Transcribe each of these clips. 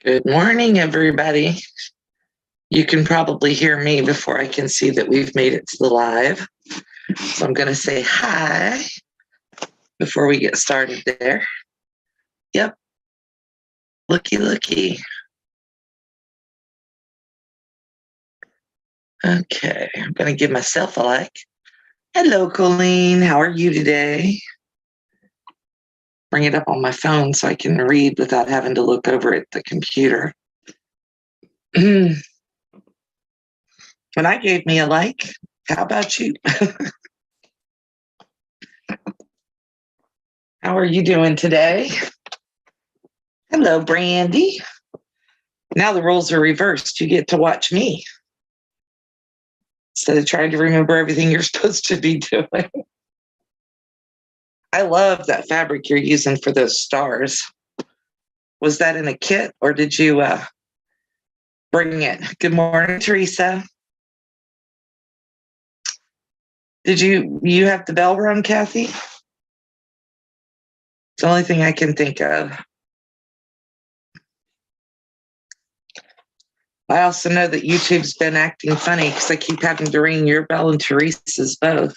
Good morning, everybody. You can probably hear me before I can see that we've made it to the live. So I'm going to say hi before we get started there. Yep. Looky. Okay, I'm going to give myself a like. Hello, Colleen. How are you today? Bring it up on my phone so I can read without having to look over at the computer. When I gave me a like, how about you? How are you doing today? Hello, Brandy. Now the roles are reversed. You get to watch me instead of trying to remember everything you're supposed to be doing. I love that fabric you're using for those stars. Was that in a kit or did you bring it? Good morning, Teresa. Did you have the bell rung, Kathy? It's the only thing I can think of. I also know that YouTube's been acting funny because I keep having to ring your bell and Teresa's both.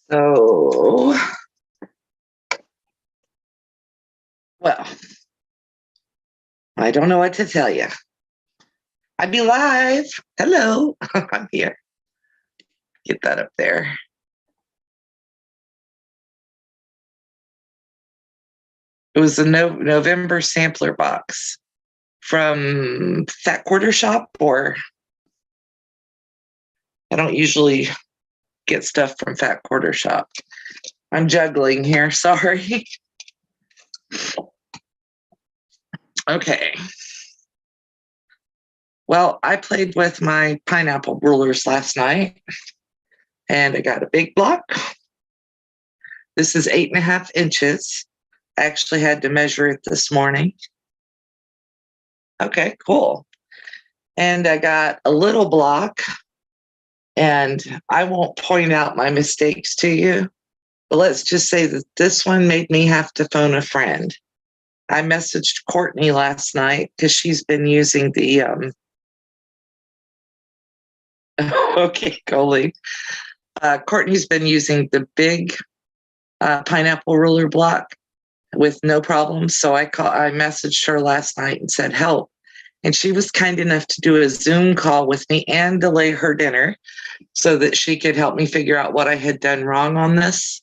So, well, I don't know what to tell you. I'd be live. Hello, I'm here. Get that up there. It was a November sampler box from Fat Quarter Shop, or I don't usually get stuff from Fat Quarter Shop. I'm juggling here, sorry. Okay. Well, I played with my pineapple rulers last night and I got a big block. This is 8.5 inches. I actually had to measure it this morning. Okay, cool. And I got a little block, and I won't point out my mistakes to you, but let's just say that this one made me have to phone a friend. I messaged Courtney last night because she's been using the, okay, Colleen. Courtney's been using the big pineapple ruler block with no problem. So I messaged her last night and said, help. And she was kind enough to do a Zoom call with me and delay her dinner so that she could help me figure out what I had done wrong on this.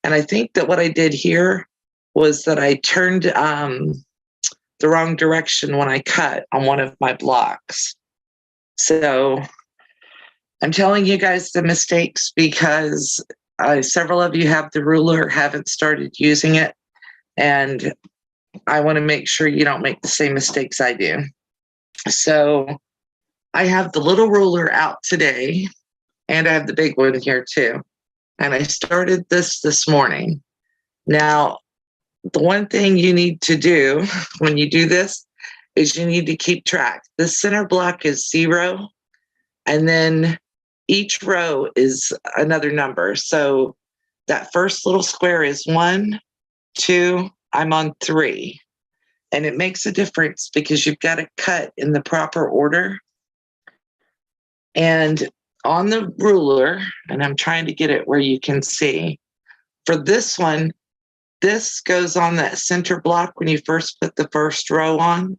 And I think that what I did here was that I turned the wrong direction when I cut on one of my blocks. So I'm telling you guys the mistakes because several of you have the ruler, haven't started using it. And I want to make sure you don't make the same mistakes I do. So I have the little ruler out today, and I have the big one here too. And I started this morning. Now, the one thing you need to do when you do this is you need to keep track. The center block is 0, and then each row is another number. So that first little square is 1, 2, I'm on 3. And it makes a difference because you've got to cut in the proper order. And on the ruler, and I'm trying to get it where you can see, for this one, this goes on that center block when you first put the first row on.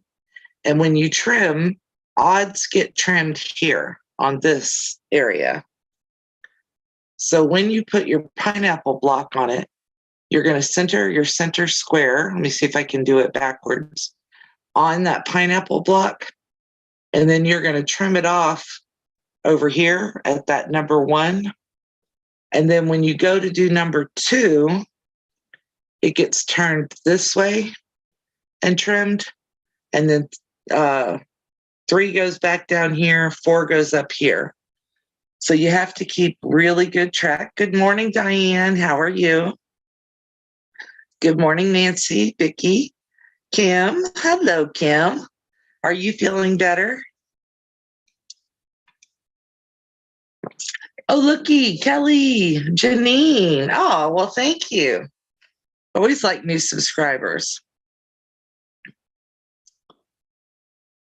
And when you trim, odds get trimmed here on this area. So when you put your pineapple block on it, you're going to center your center square. Let me see if I can do it backwards on that pineapple block. And then you're going to trim it off over here at that number 1. And then when you go to do number 2, it gets turned this way and trimmed. And then 3 goes back down here, 4 goes up here. So you have to keep really good track. Good morning, Diane. How are you? Good morning, Nancy, Vicki, Kim. Hello, Kim. Are you feeling better? Oh, looky, Kelly, Janine. Oh, well, thank you. Always like new subscribers.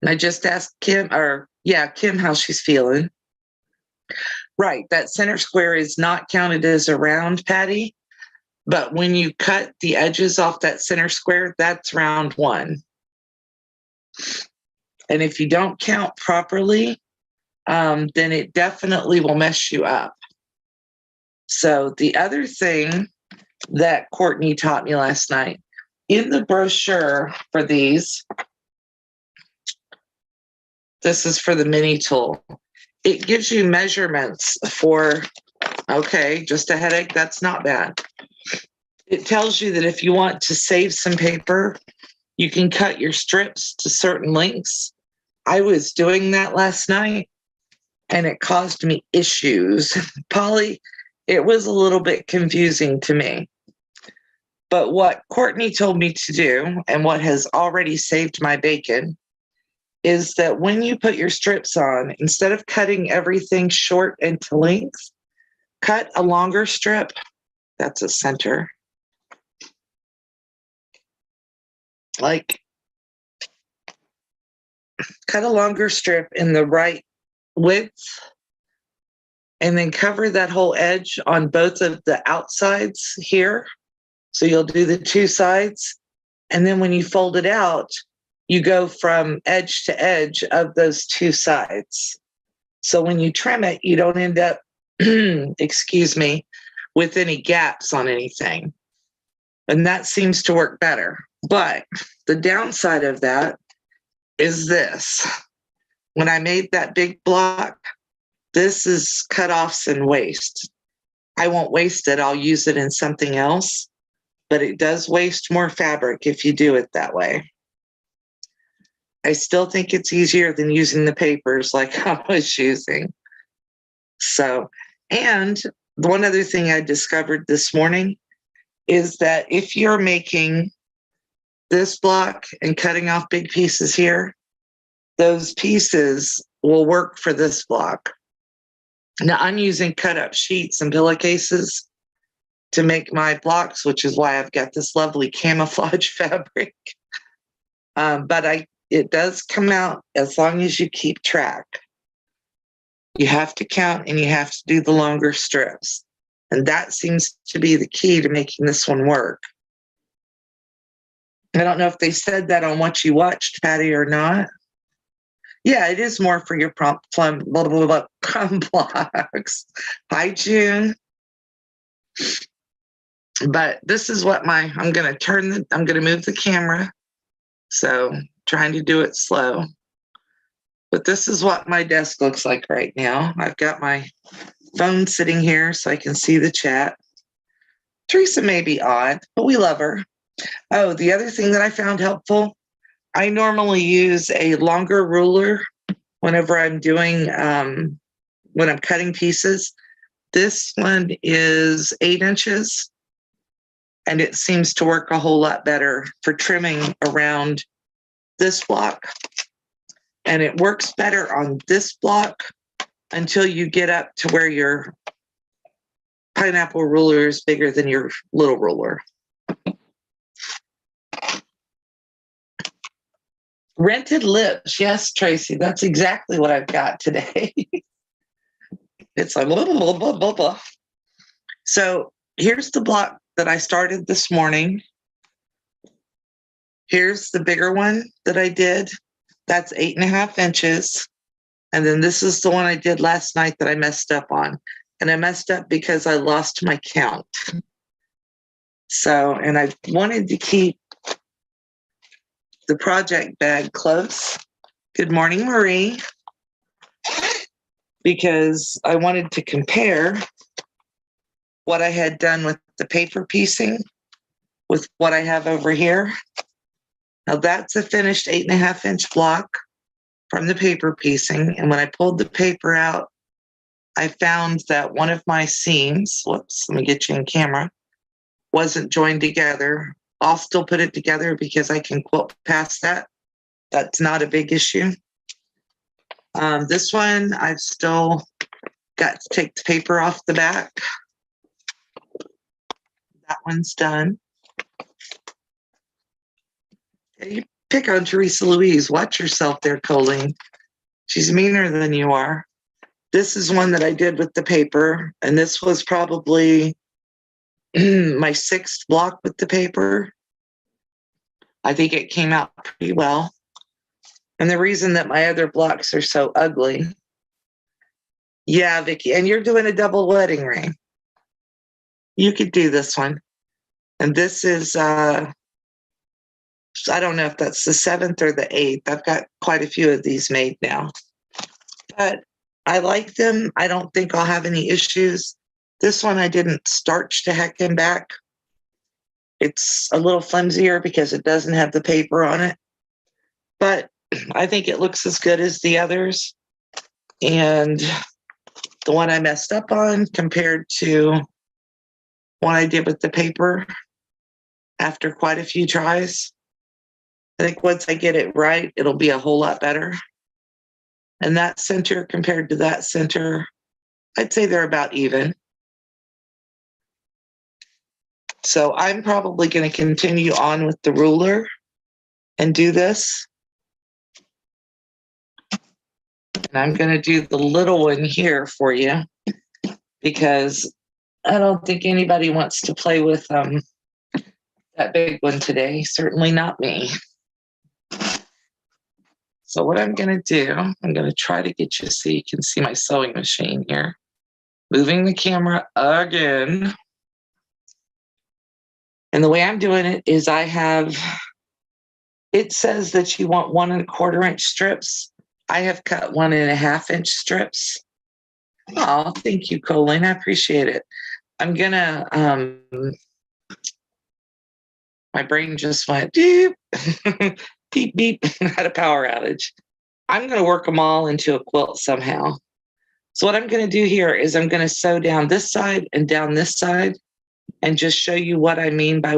And I just asked Kim, Kim, how she's feeling. Right, that center square is not counted as a round, Patty. But when you cut the edges off that center square, that's round one. And if you don't count properly, then it definitely will mess you up. So the other thing that Courtney taught me last night, in the brochure for these, this is for the mini tool. It gives you measurements for, okay, just a headache, that's not bad. It tells you that if you want to save some paper, you can cut your strips to certain lengths. I was doing that last night and it caused me issues. Polly, it was a little bit confusing to me. But what Courtney told me to do, and what has already saved my bacon, is that when you put your strips on, instead of cutting everything short and to length, cut a longer strip. That's a center. Like, cut a longer strip in the right width, and then cover that whole edge on both of the outsides here. So you'll do the two sides. And then when you fold it out, you go from edge to edge of those two sides. So when you trim it, you don't end up, excuse me, with any gaps on anything. And that seems to work better. But the downside of that is this. When I made that big block, this is cutoffs and waste. I won't waste it. I'll use it in something else. But it does waste more fabric if you do it that way. I still think it's easier than using the papers like I was using. So, and one other thing I discovered this morning is that if you're making this block and cutting off big pieces here, those pieces will work for this block. Now I'm using cut up sheets and pillowcases to make my blocks, which is why I've got this lovely camouflage fabric. But it does come out as long as you keep track. You have to count and you have to do the longer strips. And that seems to be the key to making this one work. I don't know if they said that on what you watched, Patty, or not. Yeah, it is more for your plum blocks. Hi, June. But this is what I'm going to move the camera. So trying to do it slow. But this is what my desk looks like right now. I've got my phone sitting here so I can see the chat. Teresa may be odd, but we love her. Oh, the other thing that I found helpful, I normally use a longer ruler whenever I'm doing, when I'm cutting pieces. This one is 8 inches, and it seems to work a whole lot better for trimming around this block. And it works better on this block until you get up to where your pineapple ruler is bigger than your little ruler. Rented lips. Yes, Tracy, that's exactly what I've got today. It's like blah, blah, blah, blah, blah. So here's the block that I started this morning. Here's the bigger one that I did. That's 8.5 inches. And then this is the one I did last night that I messed up on. And I messed up because I lost my count. So, and I wanted to keep the project bag close. Good morning, Marie. Because I wanted to compare what I had done with the paper piecing with what I have over here. Now that's a finished 8.5 inch block from the paper piecing. And when I pulled the paper out, I found that one of my seams, whoops, let me get you in camera, wasn't joined together. I'll still put it together because I can quilt past that. That's not a big issue. This one, I've still got to take the paper off the back. That one's done. You pick on Teresa Louise. Watch yourself there, Colleen. She's meaner than you are. This is one that I did with the paper, and this was probably my 6th block with the paper. I think it came out pretty well. And the reason that my other blocks are so ugly. Yeah, Vicki, and you're doing a double wedding ring. You could do this one. And this is, I don't know if that's the 7th or the 8th. I've got quite a few of these made now. But I like them. I don't think I'll have any issues. This one I didn't starch to heck and back. It's a little flimsier because it doesn't have the paper on it. But I think it looks as good as the others. And the one I messed up on compared to what I did with the paper after quite a few tries. I think once I get it right, it'll be a whole lot better. And that center compared to that center, I'd say they're about even. So I'm probably going to continue on with the ruler and do this. And I'm going to do the little one here for you because I don't think anybody wants to play with that big one today. Certainly not me. So what I'm going to do, I'm going to try to get you so you can see my sewing machine here. Moving the camera again. And the way I'm doing it is it says that you want 1 1/4 inch strips. I have cut 1 1/2 inch strips. Oh, thank you, Colleen. I appreciate it. I'm gonna, my brain just went beep, beep, beep, had a power outage. I'm gonna work them all into a quilt somehow. So what I'm gonna do here is I'm gonna sew down this side and down this side and just show you what I mean by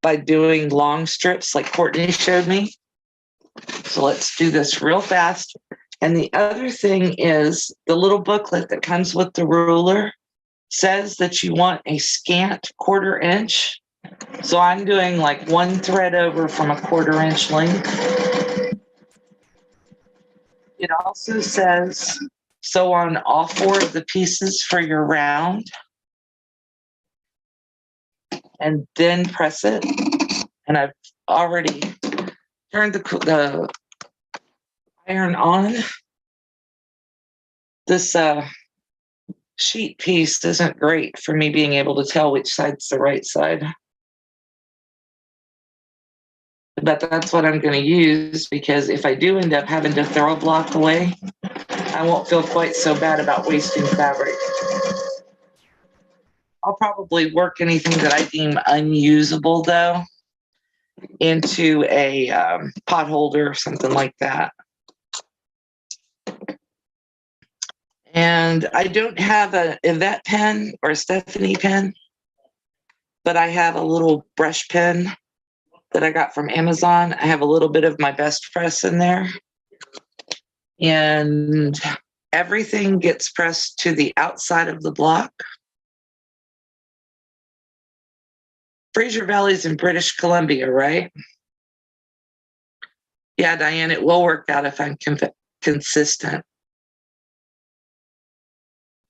by doing long strips like Courtney showed me. So let's do this real fast. And the other thing is the little booklet that comes with the ruler says that you want a scant 1/4 inch. So I'm doing like 1 thread over from a 1/4 inch length. It also says sew on all 4 of the pieces for your round and then press it. And I've already turned the iron on. This sheet piece isn't great for me being able to tell which side's the right side. But that's what I'm going to use because if I do end up having to throw a block away, I won't feel quite so bad about wasting fabric. I'll probably work anything that I deem unusable, though, into a pot holder or something like that. And I don't have a Yvette pen or a Stephanie pen, but I have a little brush pen that I got from Amazon. I have a little bit of my best press in there. And everything gets pressed to the outside of the block. Fraser Valley's in British Columbia, right? Yeah, Diane, it will work out if I'm consistent.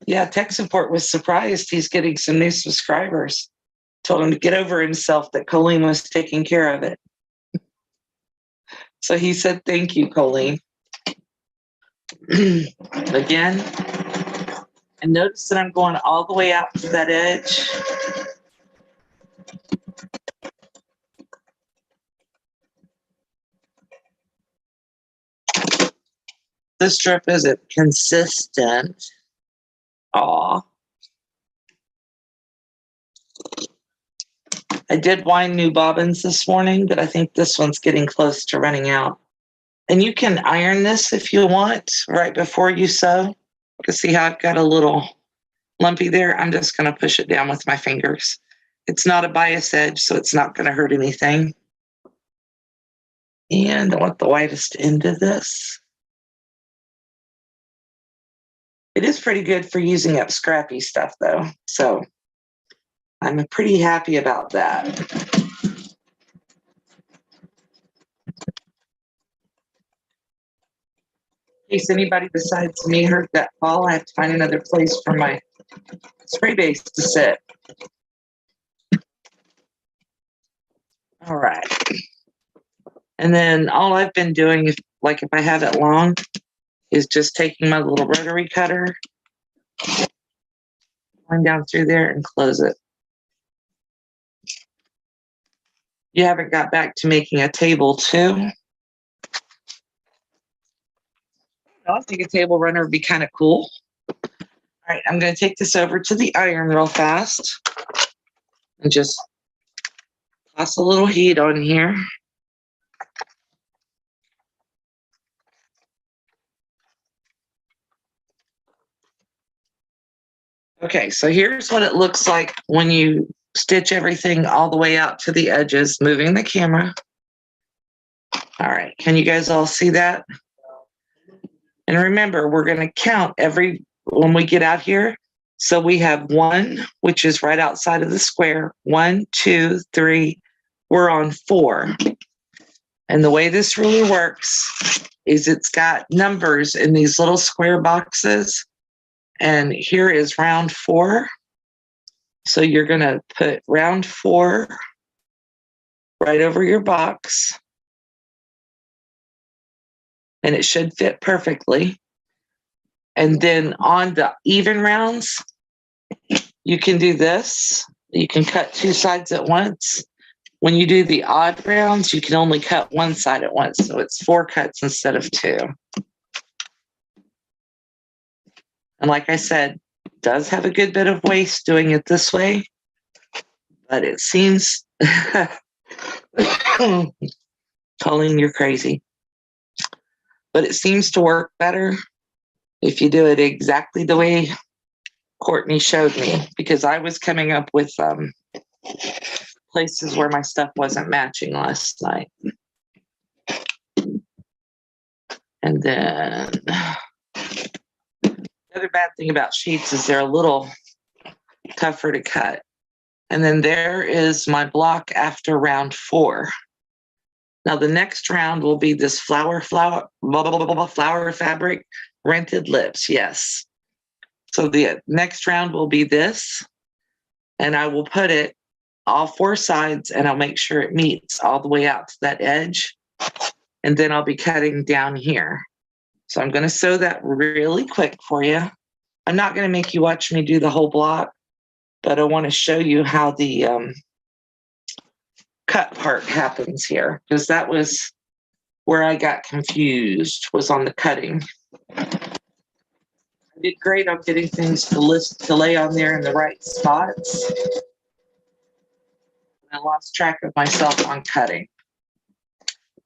Yeah, tech support was surprised he's getting some new subscribers. Told him to get over himself that Colleen was taking care of it. So he said, thank you, Colleen. Again, and notice that I'm going all the way out to that edge. This strip isn't consistent. Aw. I did wind new bobbins this morning, but I think this one's getting close to running out. And you can iron this if you want right before you sew. You can see how I've got a little lumpy there. I'm just going to push it down with my fingers. It's not a bias edge, so it's not going to hurt anything. And I want the widest end of this. It is pretty good for using up scrappy stuff, though. So I'm pretty happy about that. In case anybody besides me heard that fall, I have to find another place for my spray base to sit. All right. And then all I've been doing, if I have it long, is just taking my little rotary cutter, going down through there and close it. You haven't got back to making a table too? I think a table runner would be kind of cool. All right, I'm going to take this over to the iron real fast and just toss a little heat on here. Okay, so here's what it looks like when you stitch everything all the way out to the edges, moving the camera. All right, can you guys all see that? And remember, we're going to count when we get out here. So we have 1, which is right outside of the square. 1, 2, 3. We're on 4. And the way this ruler works is it's got numbers in these little square boxes. And here is round 4. So you're going to put round 4 right over your box. And it should fit perfectly. And then on the even rounds, you can do this. You can cut 2 sides at once. When you do the odd rounds, you can only cut 1 side at once. So it's 4 cuts instead of 2. And like I said, it does have a good bit of waste doing it this way, but it seems, Colleen, you're crazy. But it seems to work better if you do it exactly the way Courtney showed me, because I was coming up with places where my stuff wasn't matching last night. And then the other bad thing about sheets is they're a little tougher to cut. And then there is my block after round 4. Now the next round will be this flower fabric, rented lips, yes. So the next round will be this, and I will put it all 4 sides, and I'll make sure it meets all the way out to that edge. And then I'll be cutting down here. So I'm going to sew that really quick for you. I'm not going to make you watch me do the whole block, but I want to show you how the cut part happens here, because that was where I got confused, was on the cutting. I did great on getting things to lay on there in the right spots. I lost track of myself on cutting.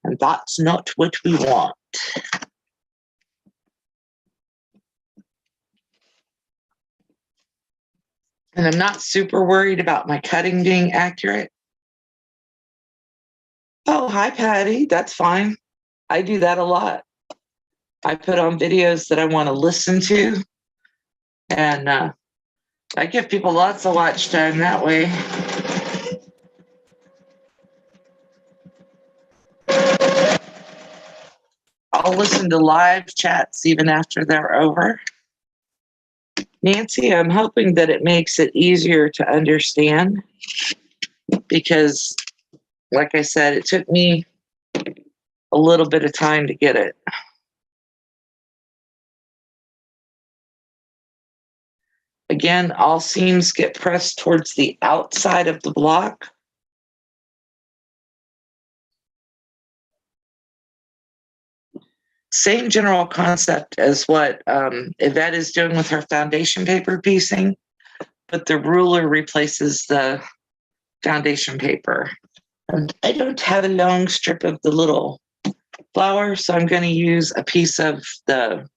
And that's not what we want. And I'm not super worried about my cutting being accurate. Oh, hi, Patty. That's fine. I do that a lot. I put on videos that I want to listen to. And I give people lots of watch time that way. I'll listen to live chats even after they're over. Nancy, I'm hoping that it makes it easier to understand, because, like I said, it took me a little bit of time to get it. Again, all seams get pressed towards the outside of the block. Same general concept as what Yvette is doing with her foundation paper piecing, but the ruler replaces the foundation paper. And I don't have a long strip of the little flower, so I'm going to use a piece of the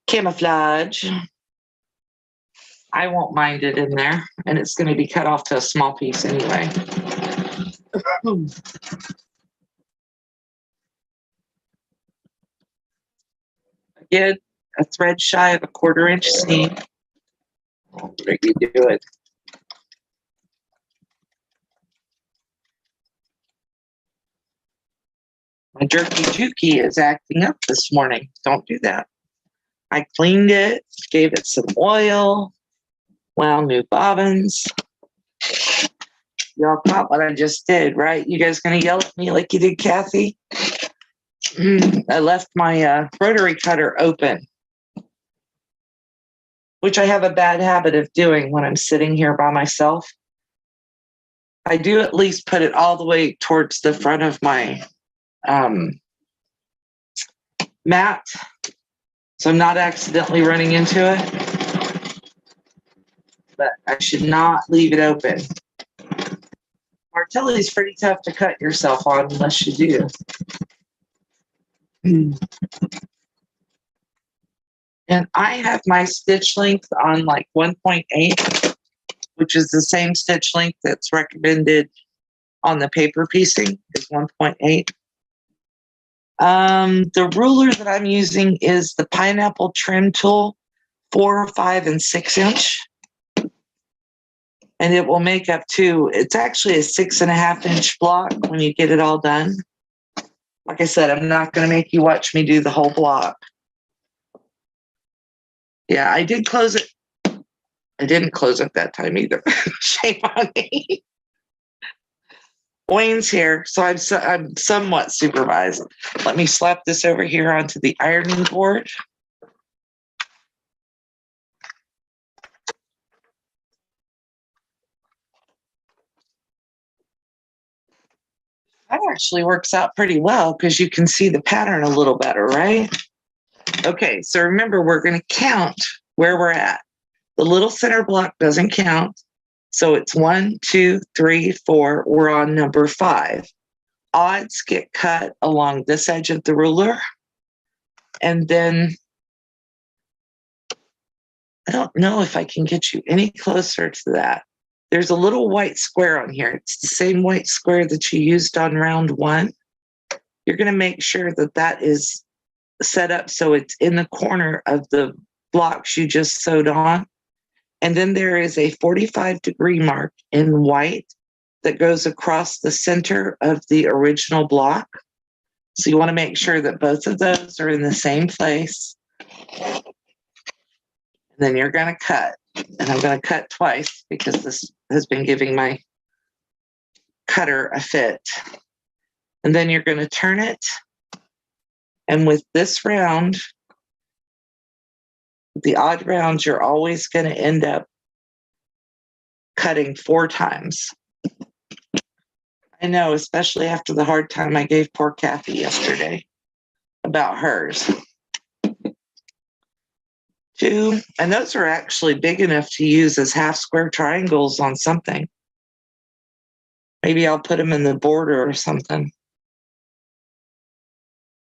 camouflage. I won't mind it in there, and it's going to be cut off to a small piece anyway. Again, a thread shy of a 1/4 inch seam. There you do it. My jerky jukey is acting up this morning. Don't do that. I cleaned it, gave it some oil, wound new bobbins. Y'all caught what I just did, right? You guys gonna yell at me like you did Kathy? I left my rotary cutter open, which I have a bad habit of doing when I'm sitting here by myself. I do at least put it all the way towards the front of my mat, so I'm not accidentally running into it. But I should not leave it open. Martelli is pretty tough to cut yourself on unless you do. And I have my stitch length on like 1.8, which is the same stitch length that's recommended on the paper piecing is 1.8. The ruler that I'm using is the Pineapple Trim Tool, 4, 5, and 6 inch. And it will make up to, it's actually a 6.5 inch block when you get it all done. Like I said, I'm not going to make you watch me do the whole block. Yeah, I did close it. I didn't close it that time either. Shame on me. Wayne's here, so I'm somewhat supervised. Let me slap this over here onto the ironing board. That actually works out pretty well because you can see the pattern a little better, right? Okay, so remember, we're going to count where we're at. The little center block doesn't count. So it's 1, 2, 3, 4. We're on number 5. Odds get cut along this edge of the ruler. And then I don't know if I can get you any closer to that. There's a little white square on here. It's the same white square that you used on round 1. You're going to make sure that that is set up so it's in the corner of the blocks you just sewed on. And then there is a 45-degree mark in white that goes across the center of the original block. So you want to make sure that both of those are in the same place. And then you're going to cut. And I'm going to cut twice because this has been giving my cutter a fit. And then you're going to turn it. And with this round, the odd rounds, you're always going to end up cutting 4 times. I know, especially after the hard time I gave poor Kathy yesterday about hers. 2, and those are actually big enough to use as half square triangles on something. Maybe I'll put them in the border or something.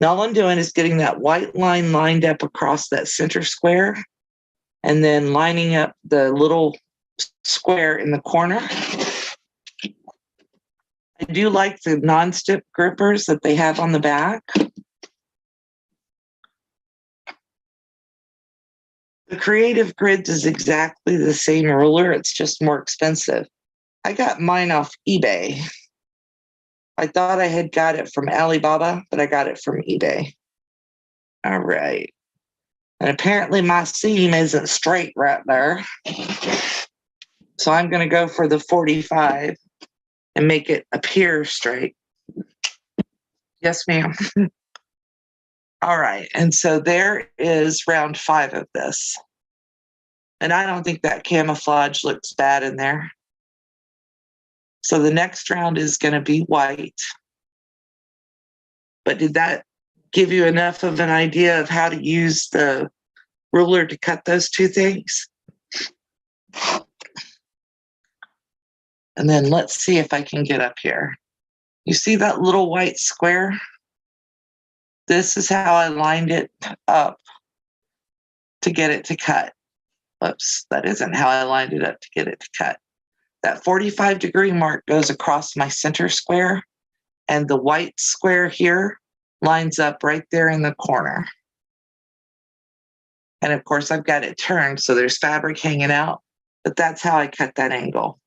Now all I'm doing is getting that white line lined up across that center square and then lining up the little square in the corner. I do like the non-stick grippers that they have on the back. The Creative Grids is exactly the same ruler. It's just more expensive. I got mine off eBay. I thought I had got it from Alibaba, but I got it from eBay. All right. And apparently my seam isn't straight right there. So I'm going to go for the 45 and make it appear straight. Yes, ma'am. All right. And so there is round 5 of this. And I don't think that camouflage looks bad in there. So the next round is going to be white. But did that give you enough of an idea of how to use the ruler to cut those 2 things? And then let's see if I can get up here. You see that little white square? This is how I lined it up to get it to cut. Oops, that isn't how I lined it up to get it to cut. That 45-degree mark goes across my center square, and the white square here lines up right there in the corner. And of course, I've got it turned, so there's fabric hanging out, but that's how I cut that angle.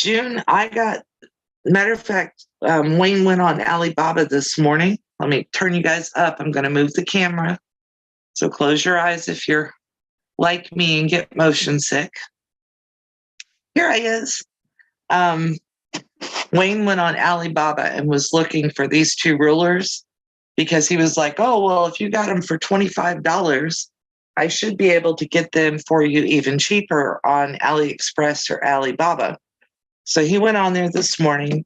June, matter of fact, Wayne went on Alibaba this morning. Let me turn you guys up. I'm going to move the camera. So close your eyes if you're like me and get motion sick. Here he is. Wayne went on Alibaba and was looking for these two rulers because he was like, oh, well, if you got them for $25, I should be able to get them for you even cheaper on AliExpress or Alibaba. So he went on there this morning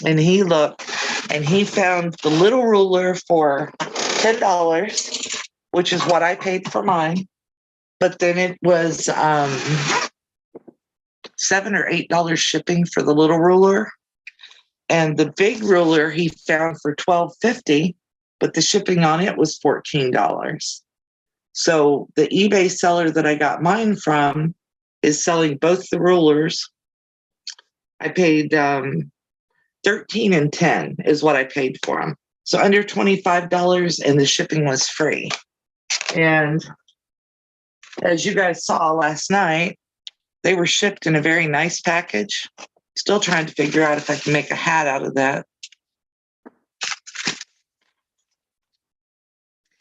and he looked and he found the little ruler for $10, which is what I paid for mine. But then it was $7 or $8 shipping for the little ruler. And the big ruler he found for $12.50, but the shipping on it was $14. So the eBay seller that I got mine from is selling both the rulers. I paid $13 and $10 is what I paid for them. So under $25, and the shipping was free. And as you guys saw last night, they were shipped in a very nice package. Still trying to figure out if I can make a hat out of that.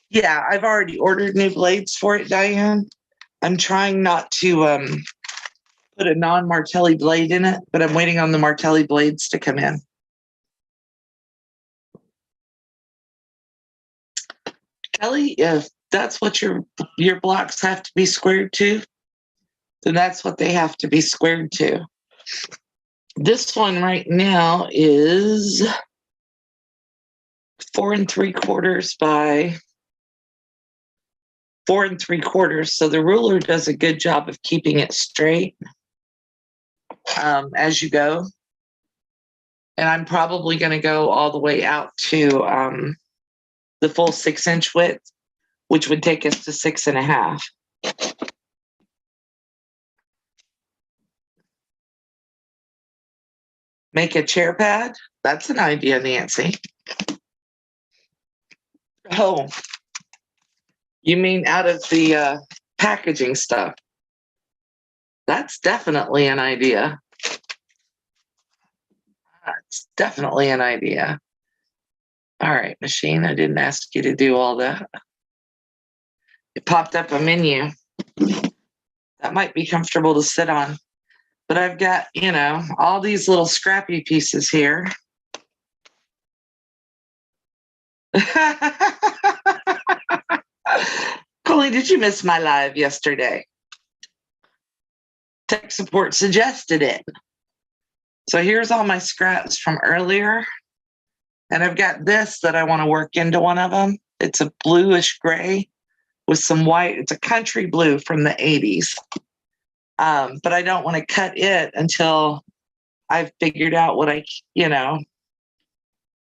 Yeah, I've already ordered new blades for it, Diane. I'm trying not to put a non-Martelli blade in it, but I'm waiting on the Martelli blades to come in. Kelly, if that's what your blocks have to be squared to, then that's what they have to be squared to. This one right now is 4 3/4 by 4 3/4. So the ruler does a good job of keeping it straight as you go. And I'm probably going to go all the way out to the full 6-inch width, which would take us to 6.5. Make a chair pad. That's an idea, Nancy. Oh, you mean out of the packaging stuff? That's definitely an idea. That's definitely an idea. All right, machine, I didn't ask you to do all that. It popped up a menu. That might be comfortable to sit on. But I've got, all these little scrappy pieces here. Colleen, did you miss my live yesterday? Tech support suggested it. So here's all my scraps from earlier. And I've got this that I want to work into one of them. It's a bluish gray with some white. It's a country blue from the 80s. But I don't want to cut it until I've figured out what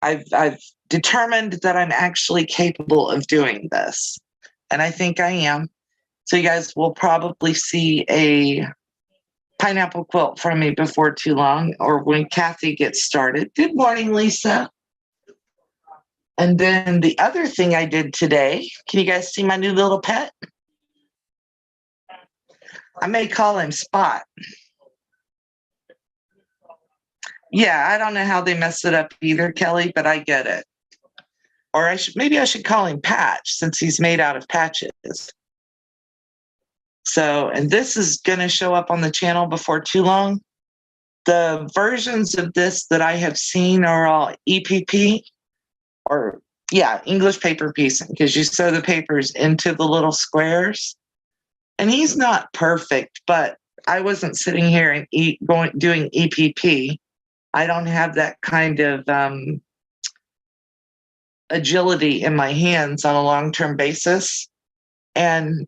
I've determined that I'm actually capable of doing this. And I think I am. So you guys will probably see a pineapple quilt from me before too long, or when Kathy gets started. Good morning, Lisa. And then the other thing I did today, can you guys see my new little pet? I may call him Spot. Yeah, I don't know how they mess it up either, Kelly, but I get it. Or maybe I should call him Patch, since he's made out of patches. So, and this is going to show up on the channel before too long. The versions of this that I have seen are all EPP, or English paper piecing, because you sew the papers into the little squares. And he's not perfect, but I wasn't sitting here and doing EPP. I don't have that kind of agility in my hands on a long-term basis. And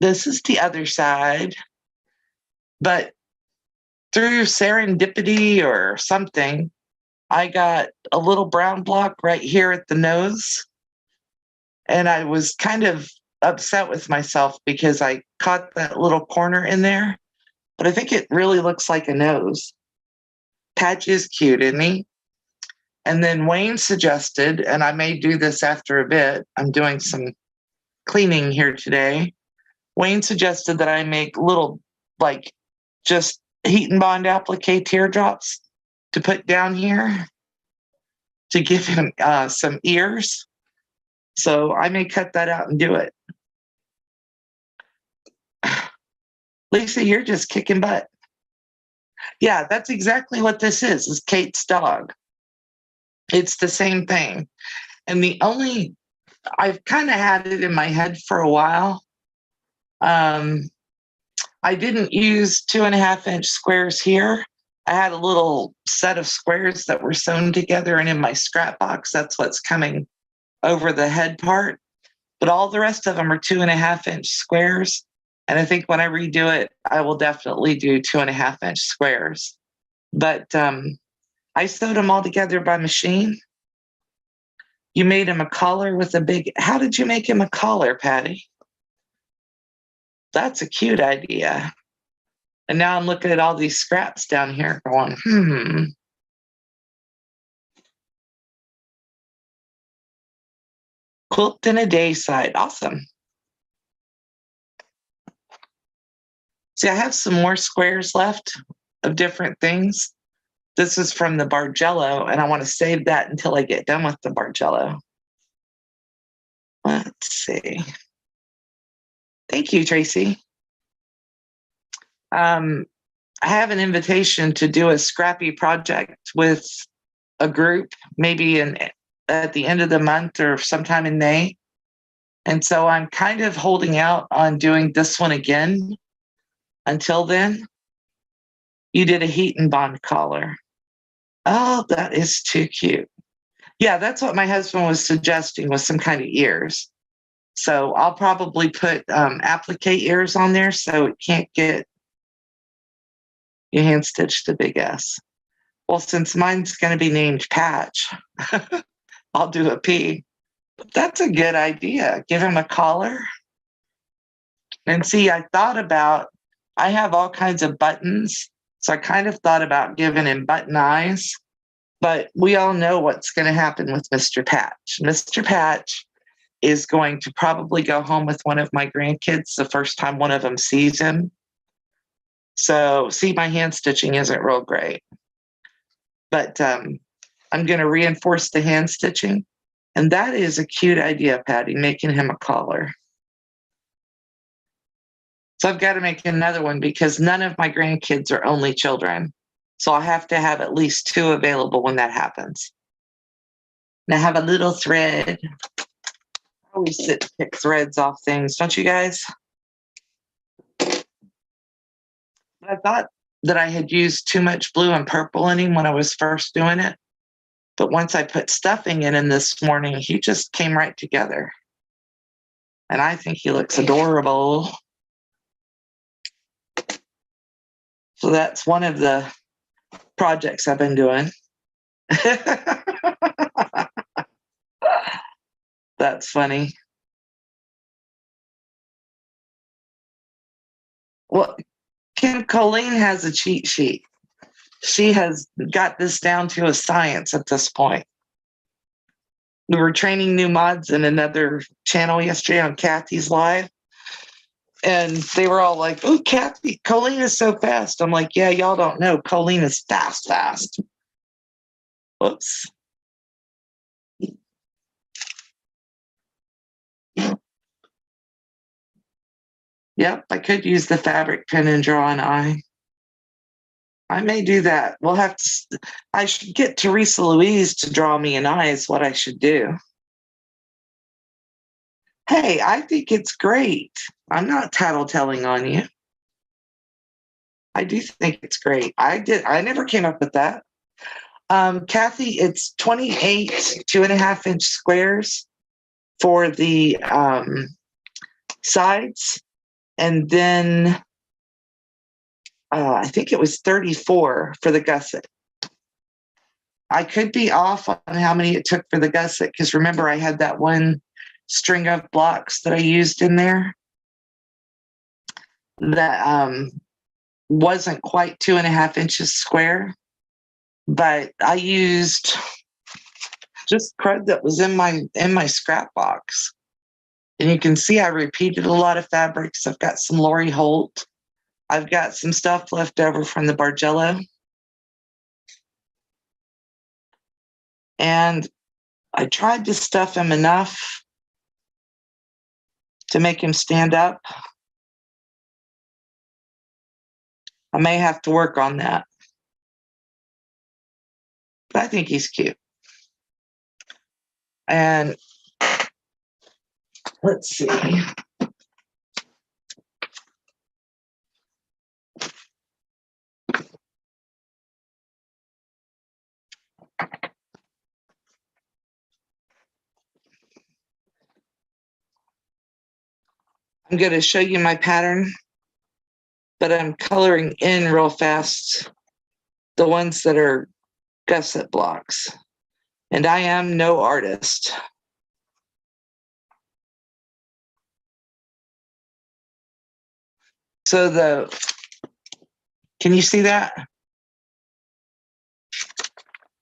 this is the other side. But through serendipity or something, I got a little brown block right here at the nose. And I was kind of upset with myself because I caught that little corner in there. But I think it really looks like a nose. Patch is cute, isn't he? And then Wayne suggested, and I may do this after a bit, I'm doing some cleaning here today. Wayne suggested that I make little, just heat and bond applique teardrops to put down here to give him some ears. So I may cut that out and do it. Lisa, you're just kicking butt. Yeah, that's exactly what this is Kate's dog. It's the same thing. And I've kind of had it in my head for a while. I didn't use 2.5-inch squares here. I had a little set of squares that were sewn together, and in my scrap box, that's what's coming over the head part. But all the rest of them are 2.5-inch squares. And I think when I redo it, I will definitely do 2.5-inch squares. But I sewed them all together by machine. You made him a collar with a big, how did you make him a collar, Patty? That's a cute idea. And now I'm looking at all these scraps down here going, Quilt in a day side. Awesome. See, I have some more squares left of different things. This is from the Bargello, and I want to save that until I get done with the Bargello. Let's see. Thank you, Tracy. I have an invitation to do a scrappy project with a group, maybe at the end of the month or sometime in May. And so I'm kind of holding out on doing this one again. Until then, you did a heat and bond collar. Oh, that is too cute. Yeah, that's what my husband was suggesting, with some kind of ears. So I'll probably put applique ears on there so it can't get you hand stitched the big S. Well, since mine's going to be named Patch, I'll do a P. But that's a good idea. Give him a collar. And see, I have all kinds of buttons. So I kind of thought about giving him button eyes. But we all know what's going to happen with Mr. Patch. Mr. Patch is going to probably go home with one of my grandkids the first time one of them sees him. So, see, my hand stitching isn't real great. But I'm going to reinforce the hand stitching. And that is a cute idea, Patty, making him a collar. So I've got to make another one because none of my grandkids are only children. So I'll have to have at least 2 available when that happens. And I have a little thread. I always sit to pick threads off things, don't you guys? I thought that I had used too much blue and purple in him when I was first doing it. But once I put stuffing in him this morning, he just came right together. And I think he looks adorable. So that's one of the projects I've been doing. That's funny. Well, Colleen has a cheat sheet. She has got this down to a science at this point. We were training new mods in another channel yesterday on Kathy's Live. And they were all like, oh, Kathy, Colleen is so fast. I'm like, yeah, y'all don't know. Colleen is fast. Whoops. Yep, I could use the fabric pen and draw an eye. I may do that. I should get Teresa Louise to draw me an eye is what I should do. Hey, I think it's great. I'm not tattletelling on you. I do think it's great. I never came up with that. Kathy, it's 28 2.5-inch squares for the sides. And then I think it was 34 for the gusset. I could be off on how many it took for the gusset because remember I had that one string of blocks that I used in there that wasn't quite 2.5 inches square, but I used just crud that was in my scrap box. And you can see I repeated a lot of fabrics. I've got some Lori Holt I've got some stuff left over from the Bargello. And I tried to stuff him enough to make him stand up. I may have to work on that. But I think he's cute. And let's see. I'm going to show you my pattern, but I'm coloring in real fast the ones that are gusset blocks. And I am no artist. So can you see that?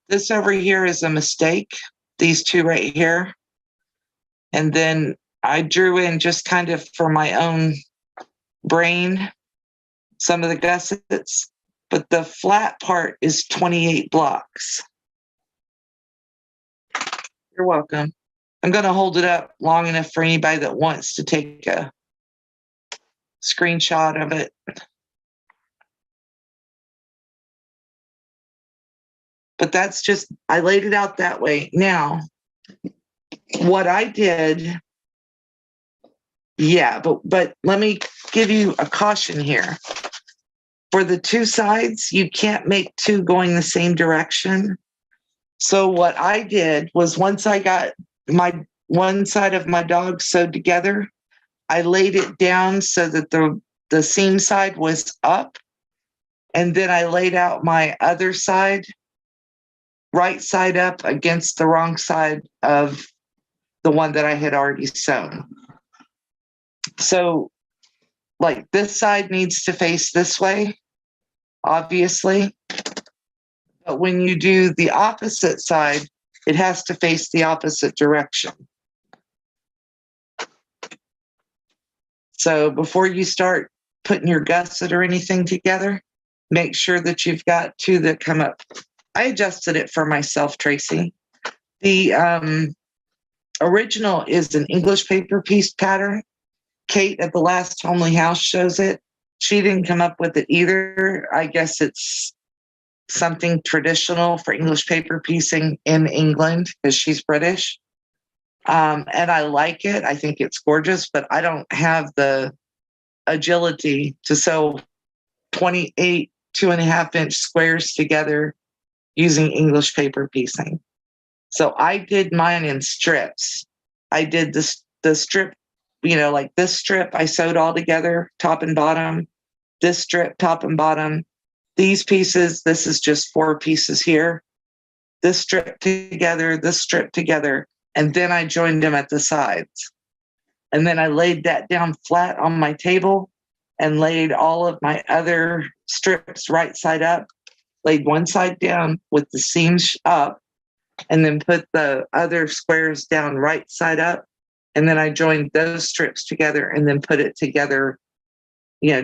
This over here is a mistake, these two right here. And then I drew in just kind of for my own brain some of the gussets, but the flat part is 28 blocks. You're welcome. I'm going to hold it up long enough for anybody that wants to take a screenshot of it. But that's just, I laid it out that way. Now, what I did, yeah, but let me give you a caution here. For the two sides, you can't make two going the same direction. So what I did was once I got my one side of my dog sewed together, I laid it down so that the seam side was up. And then I laid out my other side, right side up against the wrong side of the one that I had already sewn. So like this side needs to face this way, obviously. But when you do the opposite side, it has to face the opposite direction. So before you start putting your gusset or anything together, make sure that you've got two that come up. I adjusted it for myself, Tracy. The original is an English paper piece pattern. Kate at the last Homely House shows it. She didn't come up with it either. I guess it's something traditional for English paper piecing in England because she's British. And I like it. I think it's gorgeous, but I don't have the agility to sew 28 2.5-inch squares together using English paper piecing. So I did mine in strips. I did the strip, like this strip I sewed all together, top and bottom. This strip, top and bottom. These pieces, this is just 4 pieces here. This strip together, this strip together, and then I joined them at the sides. And then I laid that down flat on my table and laid all of my other strips right side up, laid one side down with the seams up, and then put the other squares down right side up. And then I joined those strips together and then put it together,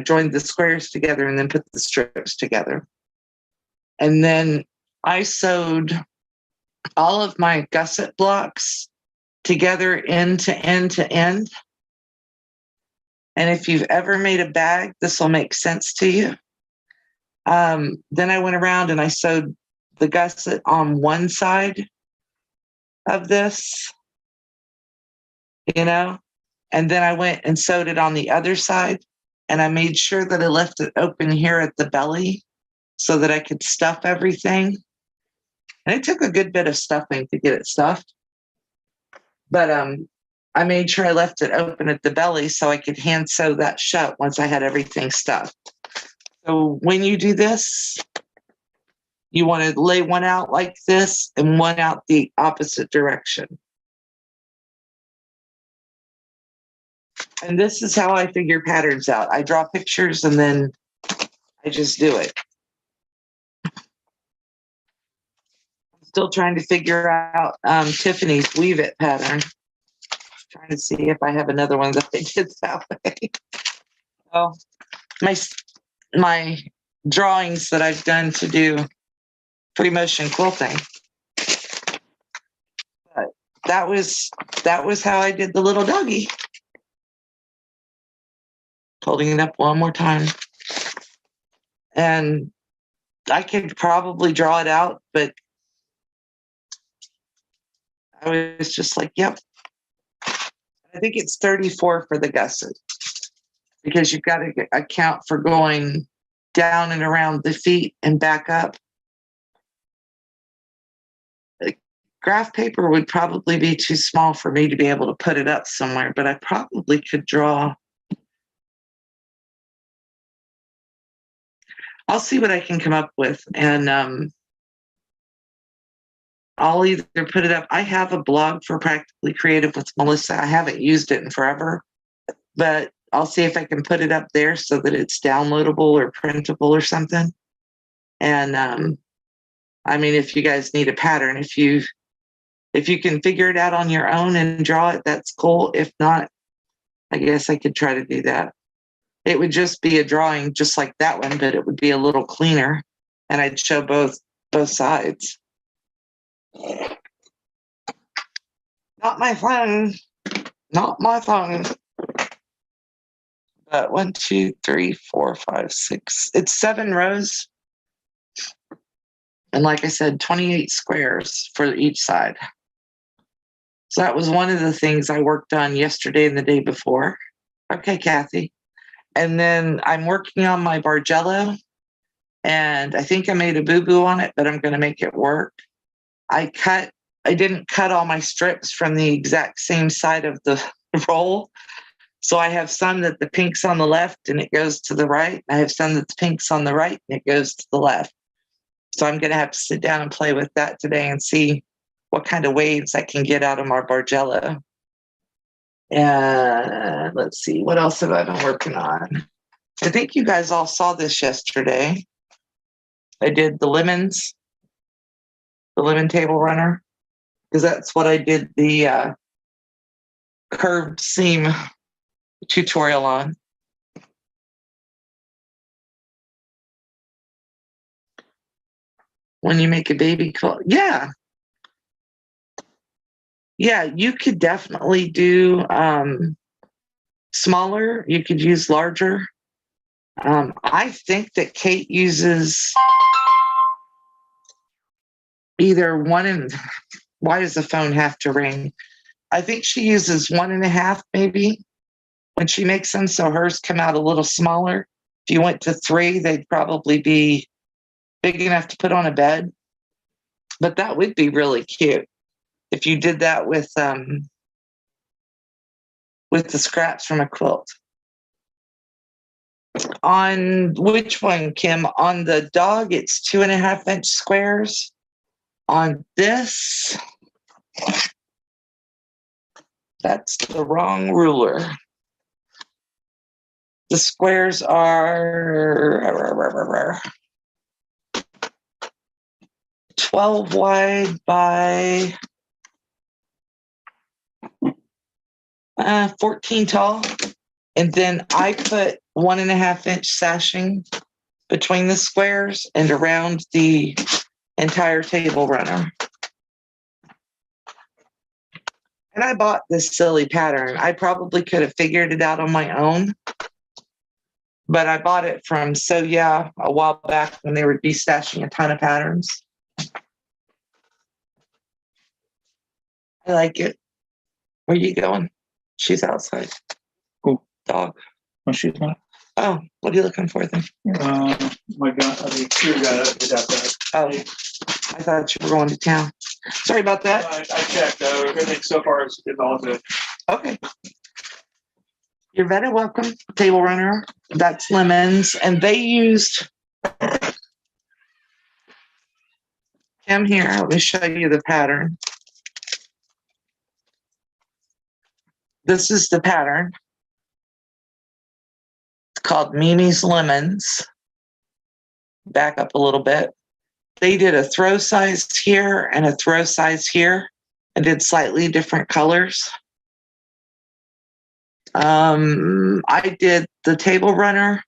joined the squares together and then put the strips together. And then I sewed all of my gusset blocks together end to end to end. And if you've ever made a bag, this will make sense to you. Then I went around and I sewed the gusset on one side of this, and then I went and sewed it on the other side. And I made sure that I left it open here at the belly so that I could stuff everything. And it took a good bit of stuffing to get it stuffed. But I made sure I left it open at the belly so I could hand sew that shut once I had everything stuffed. So when you do this, you want to lay one out like this and one out the opposite direction. And this is how I figure patterns out. I draw pictures and then I just do it. I'm still trying to figure out Tiffany's Weave It pattern. Trying to see if I have another one that I did that way. Oh, my drawings that I've done to do free motion quilting. But that was how I did the little doggy. Holding it up one more time. And I could probably draw it out, but I was just like, yep. I think it's 34 for the gusset, because you've got to account for going down and around the feet and back up. Graph paper would probably be too small for me to be able to put it up somewhere, but I probably could draw. I'll see what I can come up with, and I'll either put it up. I have a blog for Practically Creative with Melissa. I haven't used it in forever, but I'll see if I can put it up there so that it's downloadable or printable or something. And I mean, if you guys need a pattern, if you can figure it out on your own and draw it, that's cool. If not, I guess I could try to do that. It would just be a drawing just like that one, but it would be a little cleaner, and I'd show both sides. Not my phone. Not my phone. But 1, 2, 3, 4, 5, 6. It's 7 rows. And like I said, 28 squares for each side. So that was one of the things I worked on yesterday and the day before. Okay, Kathy. And then I'm working on my Bargello, and I think I made a boo-boo on it, but I'm going to make it work. I didn't cut all my strips from the exact same side of the roll. So I have some that the pink's on the left and it goes to the right. I have some that the pink's on the right and it goes to the left. So I'm going to have to sit down and play with that today and see what kind of waves I can get out of my Bargello. And let's see, what else have I been working on? I think you guys all saw this yesterday. I did the lemon table runner, because that's what I did the curved seam tutorial on. When you make a baby quilt, yeah, you could definitely do smaller. You could use larger. I think that Kate uses either one and. Why does the phone have to ring? I think she uses 1.5 maybe when she makes them, so hers come out a little smaller. If you went to 3, they'd probably be big enough to put on a bed. But that would be really cute if you did that with the scraps from a quilt. On which one, Kim? On the dog, it's 2.5-inch squares. On this, that's the wrong ruler. The squares are 12 wide by 14 tall. And then I put 1.5-inch sashing between the squares and around the entire table runner. And I bought this silly pattern. I probably could have figured it out on my own, but I bought it from So Yeah a while back when they would be stashing a ton of patterns. I like it. Where are you going? She's outside. Cool. Dog. Oh, she's not. Oh, what are you looking for then? My God, I mean, you gotta get out there. Oh, I thought you were going to town. Sorry about that. I checked. Everything so far is all good. Okay. You're very welcome. Table runner. That's lemons. And they used. Come here. Let me show you the pattern. This is the pattern. It's called Mimi's Lemons. Back up a little bit. They did a throw size here and a throw size here and did slightly different colors. I did the table runner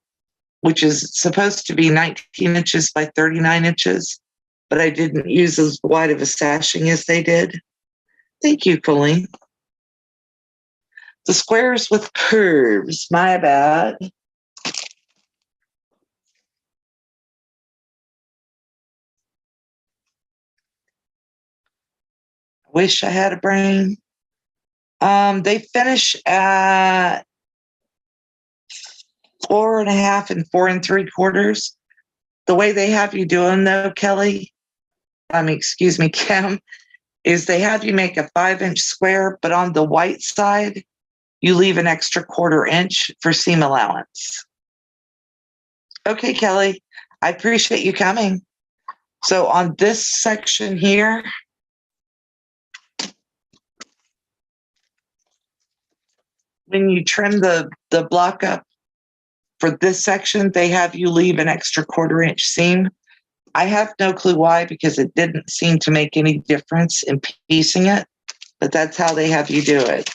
which is supposed to be 19 inches by 39 inches, but I didn't use as wide of a sashing as they did. Thank you, Colleen. The squares with curves, my bad. Wish I had a brain. They finish at 4.5 and 4 3/4. The way they have you doing though, Kelly, excuse me, Kim, is they have you make a 5-inch square, but on the white side, you leave an extra 1/4 inch for seam allowance. Okay, Kelly, I appreciate you coming. So on this section here, when you trim the block up for this section, they have you leave an extra 1/4 inch seam. I have no clue why, because it didn't seem to make any difference in piecing it, but that's how they have you do it.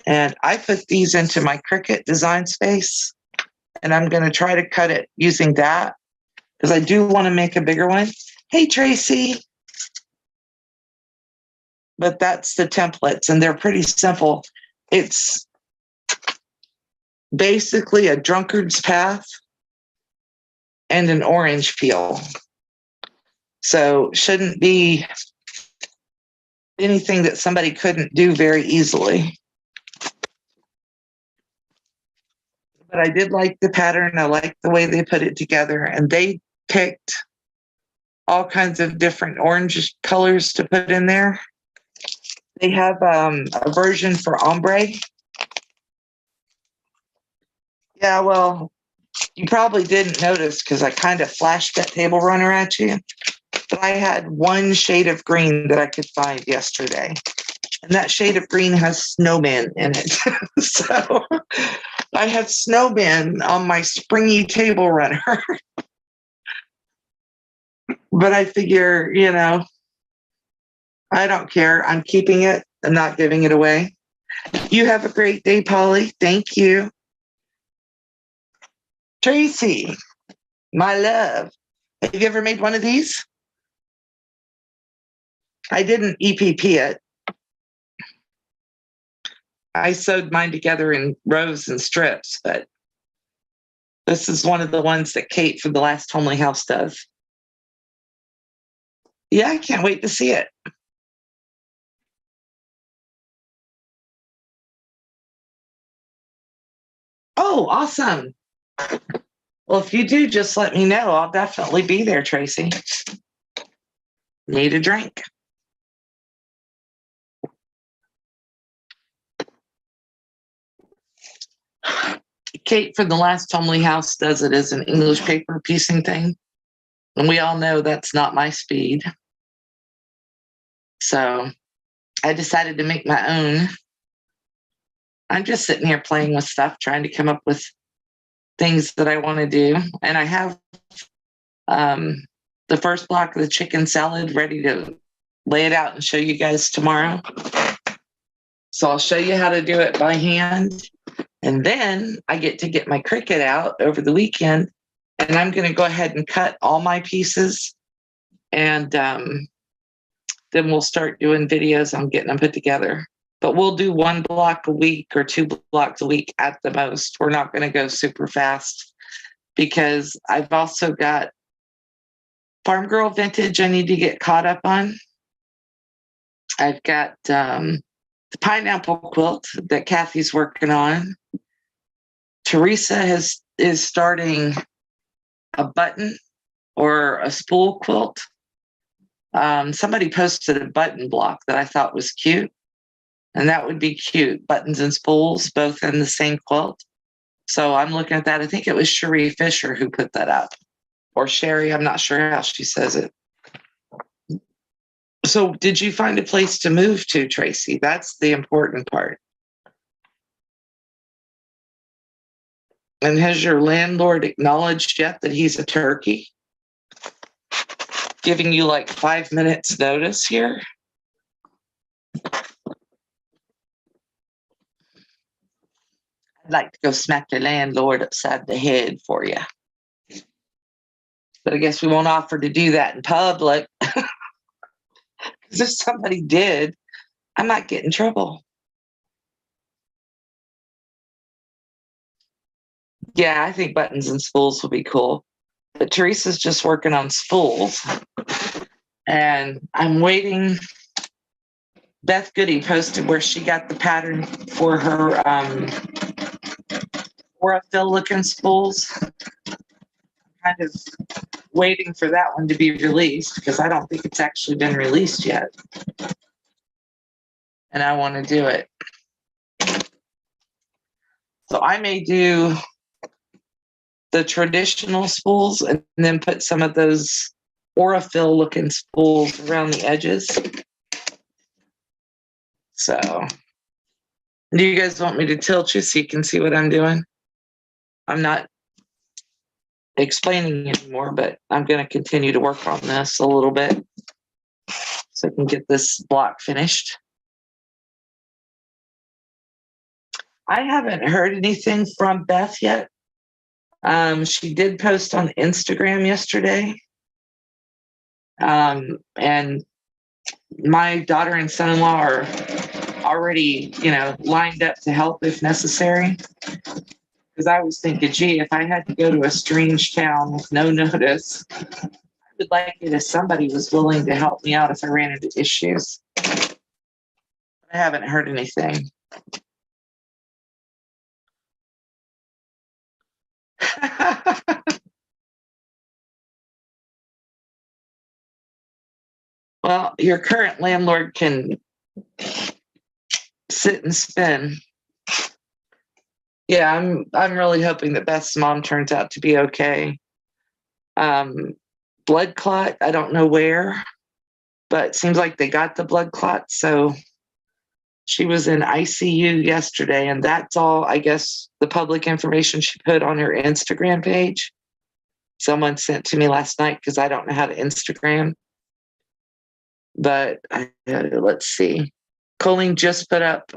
And I put these into my Cricut design space, and I'm going to try to cut it using that because I do want to make a bigger one. Hey, Tracy. But that's the templates, and they're pretty simple. It's basically a drunkard's path and an orange peel. So shouldn't be anything that somebody couldn't do very easily. But I did like the pattern. I like the way they put it together, and they picked all kinds of different orange colors to put in there. They have a version for ombre. Yeah, well, you probably didn't notice because I kind of flashed that table runner at you. But I had one shade of green that I could find yesterday. And that shade of green has snowmen in it. So I have snowmen on my springy table runner. But I figure, I don't care. I'm keeping it. I'm not giving it away. You have a great day, Polly. Thank you. Tracy, my love. Have you ever made one of these? I didn't EPP it. I sewed mine together in rows and strips, but this is one of the ones that Kate from the last Homely House does. Yeah, I can't wait to see it. Oh, awesome. Well, if you do, just let me know. I'll definitely be there, Tracy. Need a drink. Kate from the last Homely House does it as an English paper piecing thing. And we all know that's not my speed. So I decided to make my own. I'm just sitting here playing with stuff, trying to come up with things that I want to do. And I have the first block of the chicken salad ready to lay it out and show you guys tomorrow. So I'll show you how to do it by hand. And then I get my Cricut out over the weekend, and I'm going to go ahead and cut all my pieces. And then we'll start doing videos on getting them put together. But we'll do 1 block a week or 2 blocks a week at the most. We're not going to go super fast because I've also got Farm Girl Vintage I need to get caught up on. I've got the pineapple quilt that Kathy's working on. Teresa is starting a button or a spool quilt. Somebody posted a button block that I thought was cute. And that would be cute. Buttons and spools, both in the same quilt. So I'm looking at that. I think it was Cherie Fisher who put that up. Or Sherry, I'm not sure how she says it. So did you find a place to move to, Tracy? That's the important part. And has your landlord acknowledged yet that he's a turkey? Giving you like 5 minutes notice here? I'd like to go smack the landlord upside the head for you. But I guess we won't offer to do that in public. Because if somebody did, I might get in trouble. Yeah, I think buttons and spools would be cool. But Teresa's just working on spools. And I'm waiting. Beth Goody posted where she got the pattern for her Orafill looking spools. Kind of waiting for that one to be released because I don't think it's actually been released yet. And I want to do it. So I may do the traditional spools and then put some of those Orafill looking spools around the edges. So do you guys want me to tilt you so you can see what I'm doing? I'm not explaining anymore, but I'm going to continue to work on this a little bit so I can get this block finished. I haven't heard anything from Beth yet. She did post on Instagram yesterday. And my daughter and son-in-law are already, lined up to help if necessary. Because I was thinking, gee, if I had to go to a strange town with no notice, I would like it if somebody was willing to help me out if I ran into issues. I haven't heard anything. Well, your current landlord can sit and spin. Yeah, I'm really hoping that Beth's mom turns out to be okay. Blood clot, I don't know where, but it seems like they got the blood clot. So she was in ICU yesterday, and that's all, I guess, the public information she put on her Instagram page. Someone sent to me last night because I don't know how to Instagram. But let's see. Colleen just put up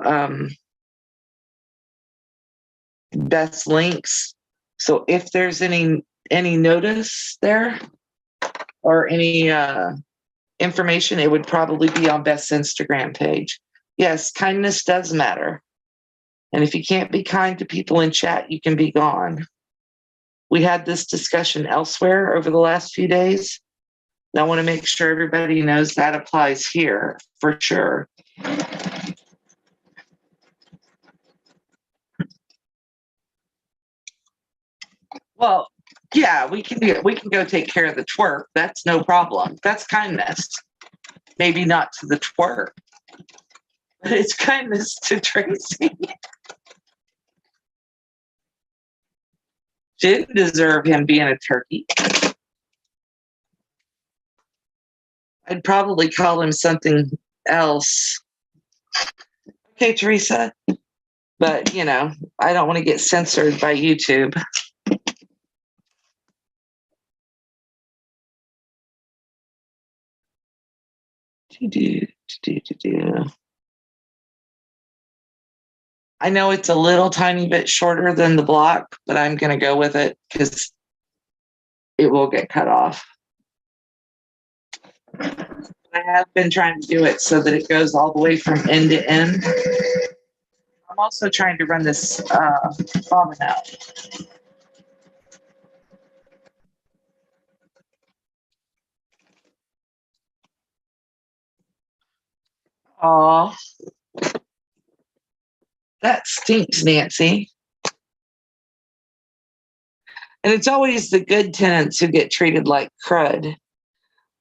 Beth's links. So if there's any notice there or any information, it would probably be on Beth's Instagram page. Yes, kindness does matter. And if you can't be kind to people in chat, you can be gone. We had this discussion elsewhere over the last few days. I want to make sure everybody knows that applies here for sure. Well, yeah, we can go take care of the twerk. That's no problem. That's kindness. Maybe not to the twerk, but it's kindness to Tracy. She didn't deserve him being a turkey. I'd probably call him something else. Okay, Teresa. But, I don't want to get censored by YouTube. I know it's a little tiny bit shorter than the block, but I'm going to go with it because it will get cut off. I have been trying to do it so that it goes all the way from end to end. I'm also trying to run this bobbin out. Oh, that stinks, Nancy. And it's always the good tenants who get treated like crud.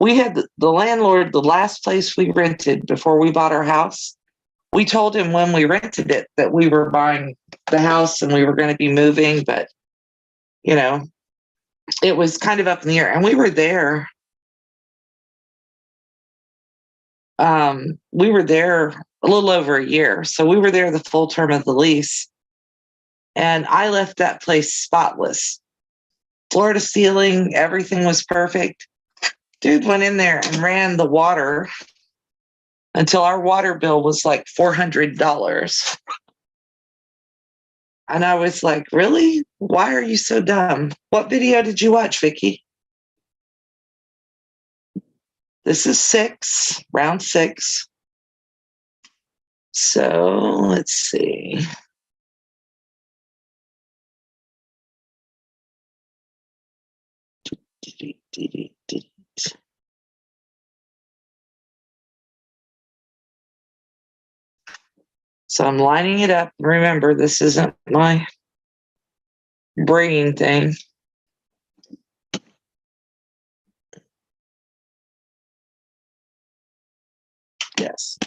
We had the landlord, the last place we rented before we bought our house. We told him when we rented it that we were buying the house and we were going to be moving, but, it was kind of up in the air. And we were there. We were there a little over a year. So we were there the full term of the lease. And I left that place spotless. Floor to ceiling, everything was perfect. Dude went in there and ran the water until our water bill was like $400. And I was like, really? Why are you so dumb? What video did you watch, Vicky? This is 6, round 6. So let's see. So I'm lining it up. Remember, this isn't my brain thing. Yes.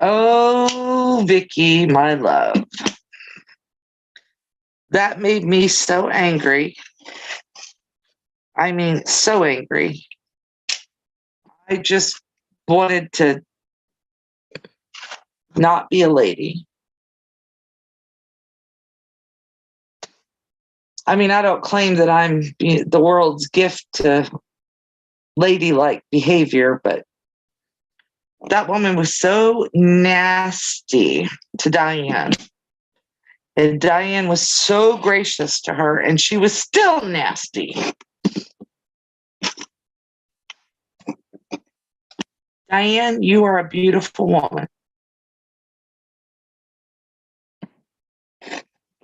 Oh, Vicky, my love. That made me so angry. I mean, so angry. I just wanted to not be a lady. I mean, I don't claim that I'm the world's gift to ladylike behavior, but that woman was so nasty to Diane. And Diane was so gracious to her, and she was still nasty. Diane, you are a beautiful woman.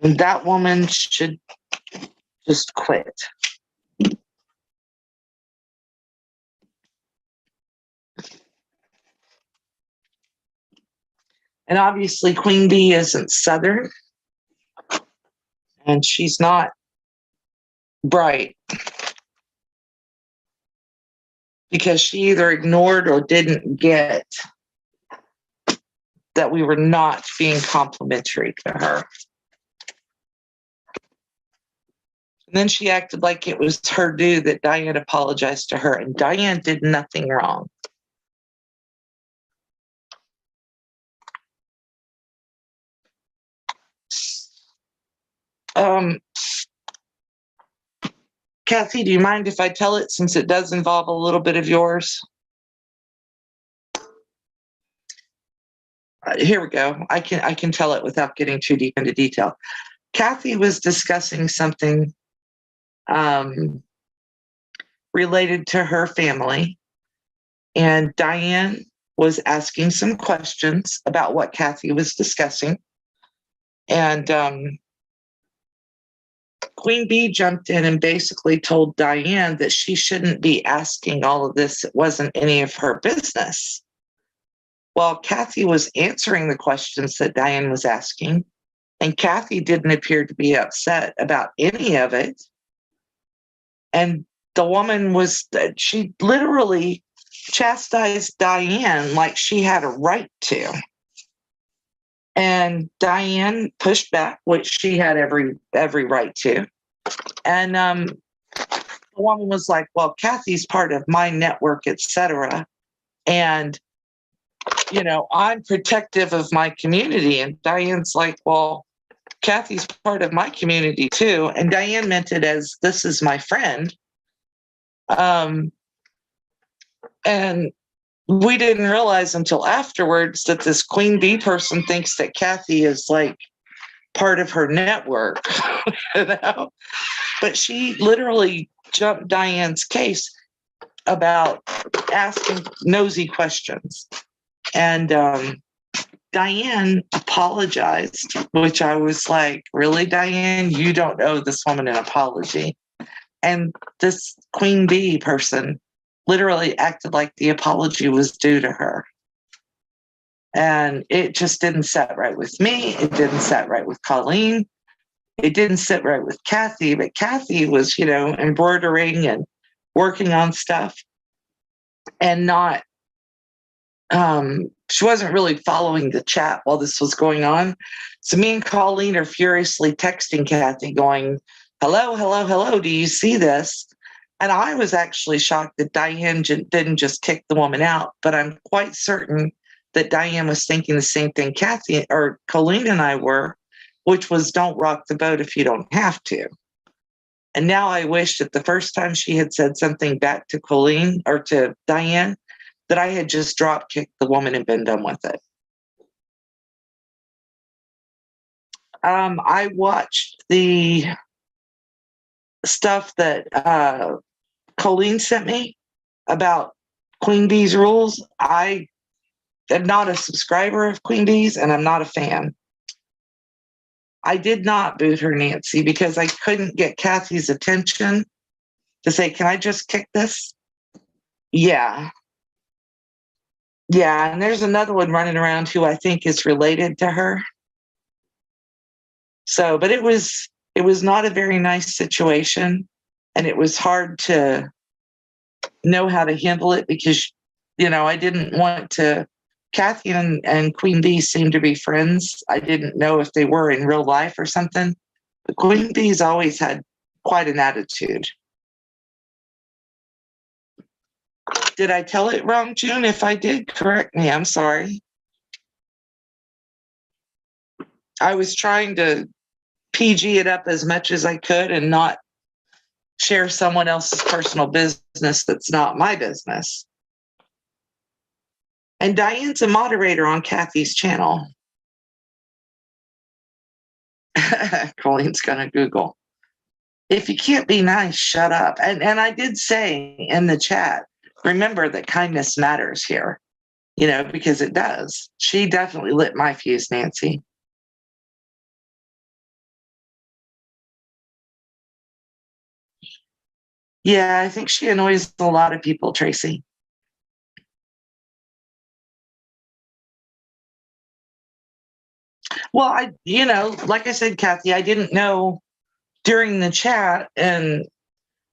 And that woman should just quit. And obviously, Queen Bee isn't Southern, and she's not bright because she either ignored or didn't get that we were not being complimentary to her. And then she acted like it was her due that Diane apologized to her, and Diane did nothing wrong. Kathy, do you mind if I tell it since it does involve a little bit of yours? Here we go. I can tell it without getting too deep into detail. Kathy was discussing something related to her family, and Diane was asking some questions about what Kathy was discussing. And Queen Bee jumped in and basically told Diane that she shouldn't be asking all of this. It wasn't any of her business. Well, Kathy was answering the questions that Diane was asking, and Kathy didn't appear to be upset about any of it. And the woman she literally chastised Diane like she had a right to. And Diane pushed back, which she had every right to. And the woman was like, well, Kathy's part of my network, etc. And, I'm protective of my community. And Diane's like, well, Kathy's part of my community too. And Diane meant it as, this is my friend. And we didn't realize until afterwards that this Queen Bee person thinks that Kathy is like part of her network, But she literally jumped Diane's case about asking nosy questions. And Diane apologized, which I was like, really, Diane? You don't owe this woman an apology. And this Queen Bee person literally acted like the apology was due to her. And it just didn't set right with me. It didn't set right with Colleen. It didn't sit right with Kathy, but Kathy was, embroidering and working on stuff and not, she wasn't really following the chat while this was going on. So me and Colleen are furiously texting Kathy going, hello, hello, hello, do you see this? And I was actually shocked that Diane didn't just kick the woman out, but I'm quite certain that Diane was thinking the same thing Kathy or Colleen and I were, which was don't rock the boat if you don't have to. And now I wish that the first time she had said something back to Colleen or to Diane, that I had just drop kicked the woman and been done with it. I watched the stuff that Colleen sent me about Queen Bee's rules. I am not a subscriber of Queen Bee's, and I'm not a fan. I did not boot her, Nancy, because I couldn't get Kathy's attention to say, can I just kick this? Yeah. Yeah, and there's another one running around who I think is related to her. So, but it was not a very nice situation, and it was hard to know how to handle it because, I didn't want to. Kathy and Queen Bee seemed to be friends. I didn't know if they were in real life or something. But Queen Bee's always had quite an attitude. Did I tell it wrong, June? If I did, correct me. I'm sorry. I was trying to PG it up as much as I could and not share someone else's personal business that's not my business. And Diane's a moderator on Kathy's channel. Colleen's gonna Google. If you can't be nice, shut up. And I did say in the chat, remember that kindness matters here, because it does. She definitely lit my fuse, Nancy. Yeah, I think she annoys a lot of people, Tracy. Well, like I said, Kathy, I didn't know during the chat, and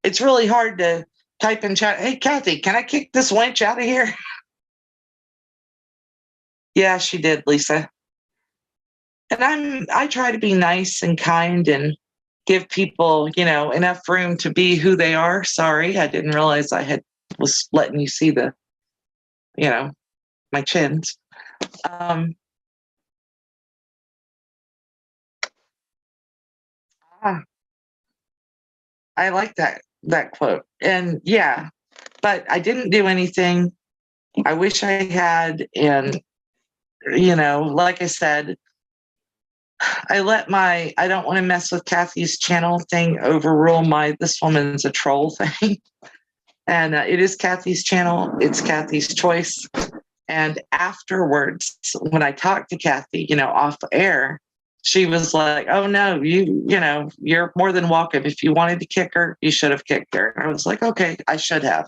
it's really hard to type in chat, hey, Kathy, can I kick this wench out of here? Yeah, she did, Lisa. And I try to be nice and kind and give people, enough room to be who they are. Sorry, I didn't realize was letting you see my chins. I like that quote. And yeah, but I didn't do anything. I wish I had. And, like I said, I don't want to mess with Kathy's channel thing overrule this woman's a troll thing. And it is Kathy's channel. It's Kathy's choice. And afterwards, when I talked to Kathy, off air, she was like, oh no, you're more than welcome. If you wanted to kick her, you should have kicked her. And I was like, okay, I should have.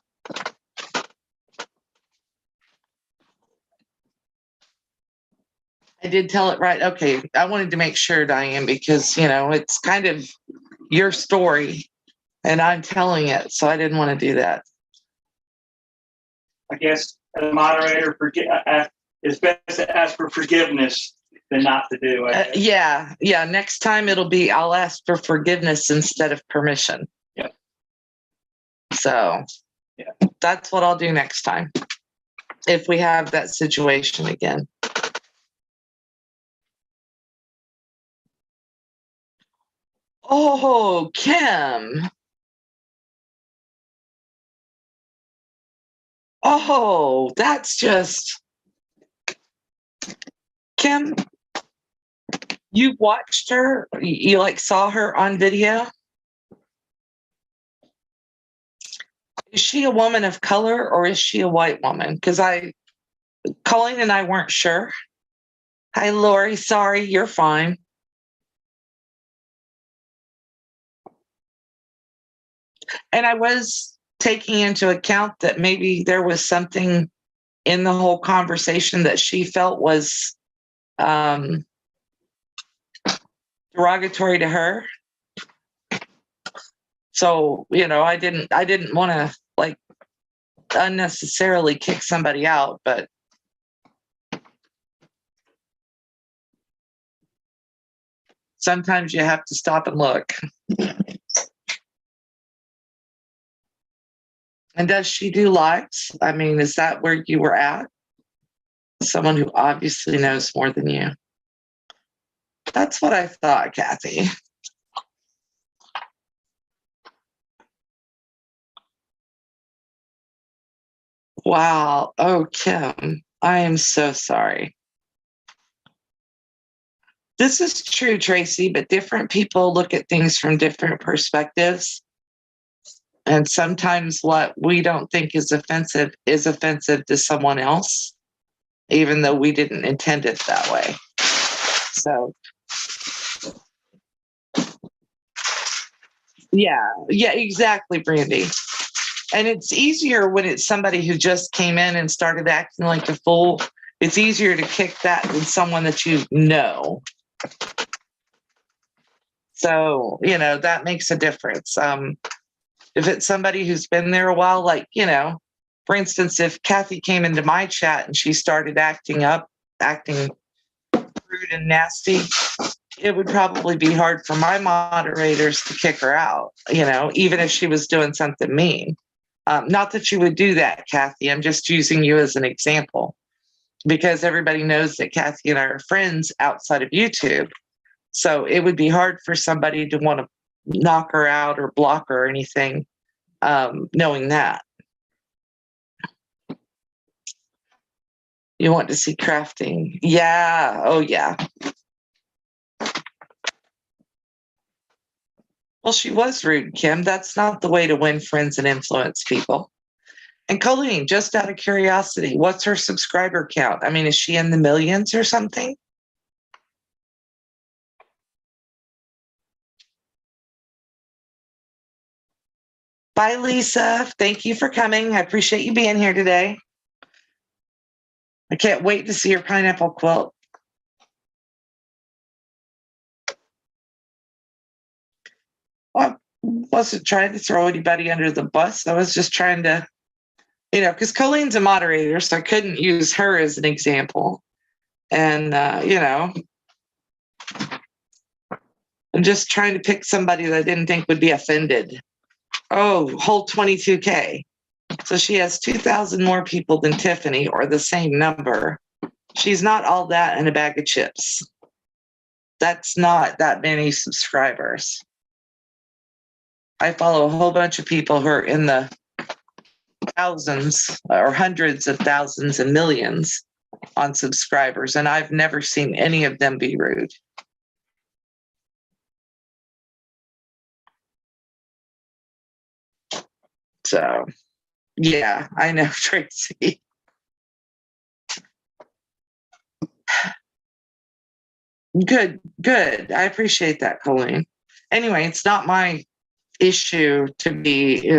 I did tell it right. Okay. I wanted to make sure, Diane, because, it's kind of your story and I'm telling it. So I didn't want to do that. I guess as a moderator, it's best to ask for forgiveness than not to do. Yeah. Next time I'll ask for forgiveness instead of permission. Yeah. So yeah, that's what I'll do next time if we have that situation again. Oh, Kim. Oh, that's just Kim. You watched her? You saw her on video? Is she a woman of color or is she a white woman? Because Colleen and I weren't sure. Hi, Lori. Sorry, you're fine. And I was taking into account that maybe there was something in the whole conversation that she felt was derogatory to her. So, I didn't want to unnecessarily kick somebody out, but sometimes you have to stop and look. And does she do lives? I mean, is that where you were at? Someone who obviously knows more than you. That's what I thought, Kathy. Wow. Oh, Kim, I am so sorry. This is true, Tracy, but different people look at things from different perspectives. And sometimes what we don't think is offensive to someone else, even though we didn't intend it that way. So, yeah, exactly, Brandy. And it's easier when it's somebody who just came in and started acting like a fool. It's easier to kick that than someone that you know. So, that makes a difference. If it's somebody who's been there a while, like, for instance, if Kathy came into my chat and she started acting rude and nasty, it would probably be hard for my moderators to kick her out, even if she was doing something mean. Not that you would do that, Kathy. I'm just using you as an example because everybody knows that Kathy and I are friends outside of YouTube. So it would be hard for somebody to want to knock her out or block her or anything, knowing that. You want to see crafting. Yeah. Oh, yeah. Well, she was rude, Kim. That's not the way to win friends and influence people. And Colleen, just out of curiosity, what's her subscriber count? I mean, is she in the millions or something? Bye, Lisa. Thank you for coming. I appreciate you being here today. I can't wait to see your pineapple quilt. Well, I wasn't trying to throw anybody under the bus. I was just trying to, because Colleen's a moderator, so I couldn't use her as an example. And, I'm just trying to pick somebody that I didn't think would be offended. Oh, whole 22K. So she has 2,000 more people than Tiffany, or the same number. She's not all that in a bag of chips. That's not that many subscribers. I follow a whole bunch of people who are in the thousands or hundreds of thousands and millions on subscribers, and I've never seen any of them be rude. So, yeah, I know, Tracy. Good. I appreciate that, Colleen. Anyway, it's not my issue to be,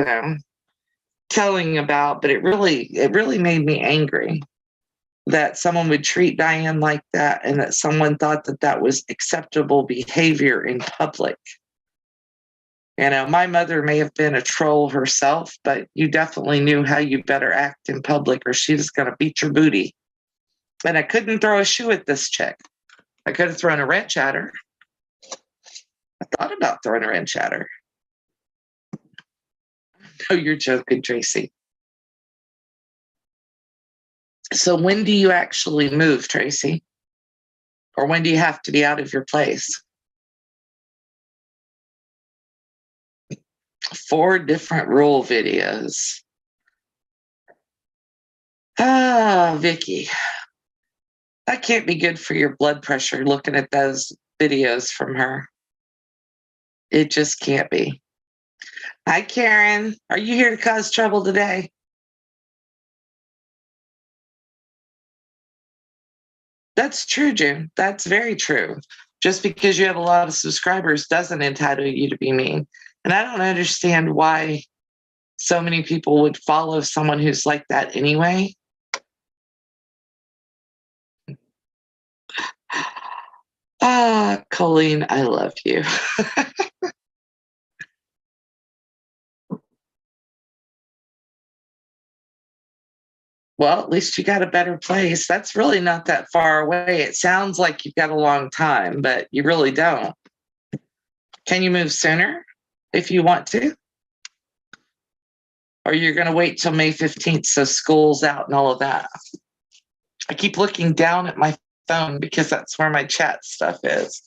telling about, but it really made me angry that someone would treat Diane like that and that someone thought that that was acceptable behavior in public. My mother may have been a troll herself, but you definitely knew how you better act in public or she was going to beat your booty. And I couldn't throw a shoe at this chick. I could have thrown a wrench at her. I thought about throwing a wrench at her. Oh, you're joking, Tracy. So when do you actually move, Tracy? Or when do you have to be out of your place? 4 different rule videos. Ah, Vicky. That can't be good for your blood pressure looking at those videos from her. It just can't be. Hi, Karen. Are you here to cause trouble today? That's true, June. That's very true. Just because you have a lot of subscribers doesn't entitle you to be mean. And I don't understand why so many people would follow someone who's like that anyway. Ah, Colleen, I love you. Well, at least you got a better place. That's really not that far away. It sounds like you've got a long time, but you really don't. Can you move sooner if you want to? Or you're going to wait till May 15th so school's out and all of that? I keep looking down at my phone because that's where my chat stuff is.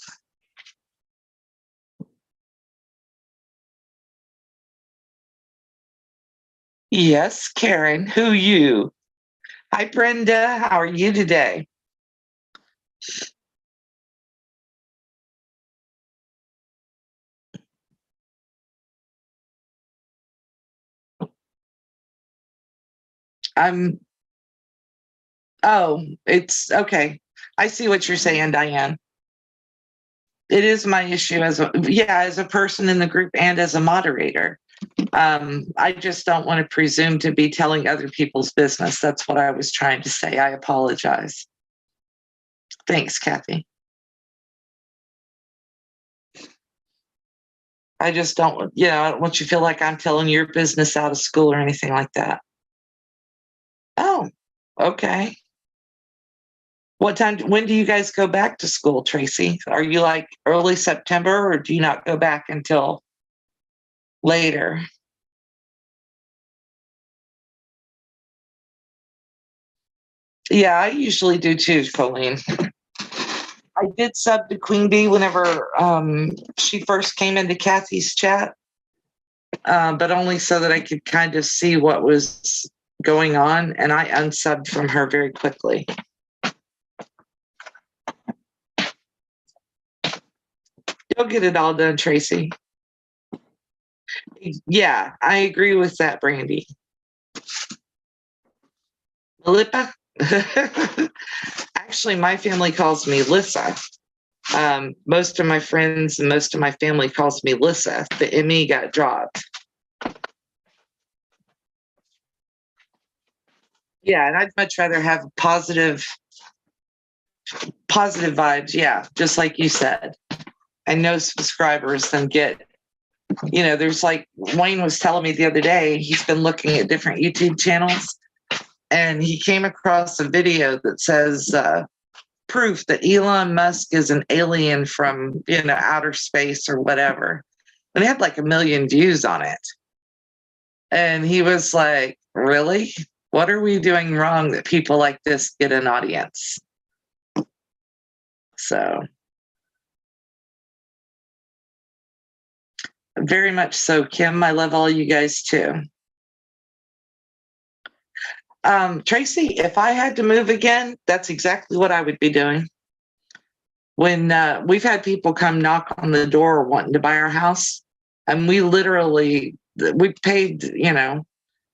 Yes, Karen, who you? Hi, Brenda. How are you today? I'm, oh, it's okay. I see what you're saying, Diane. It is my issue as a person in the group and as a moderator. I just don't want to presume to be telling other people's business. That's what I was trying to say. I apologize. Thanks, Kathy. I just don't, I don't want you to feel like I'm telling your business out of school or anything like that. Oh, okay. When do you guys go back to school, Tracy? Are you like early September or do you not go back until later? Yeah, I usually do too, Colleen. I did sub to Queen Bee whenever she first came into Kathy's chat, but only so that I could kind of see what was going on, and I unsubbed from her very quickly. You'll get it all done, Tracy. Yeah, I agree with that, Brandy. Melippa? Actually, my family calls me Lissa. Most of my friends and most of my family calls me Lissa. The ME got dropped. Yeah, and I'd much rather have positive vibes. Yeah, just like you said. And no subscribers than get, there's like Wayne was telling me the other day, he's been looking at different YouTube channels and he came across a video that says proof that Elon Musk is an alien from, outer space or whatever. And it had like 1 million views on it. And he was like, really? What are we doing wrong that people like this get an audience? So, very much so, Kim. I love all you guys too. Tracy, if I had to move again, that's exactly what I would be doing. When we've had people come knock on the door wanting to buy our house, and we paid,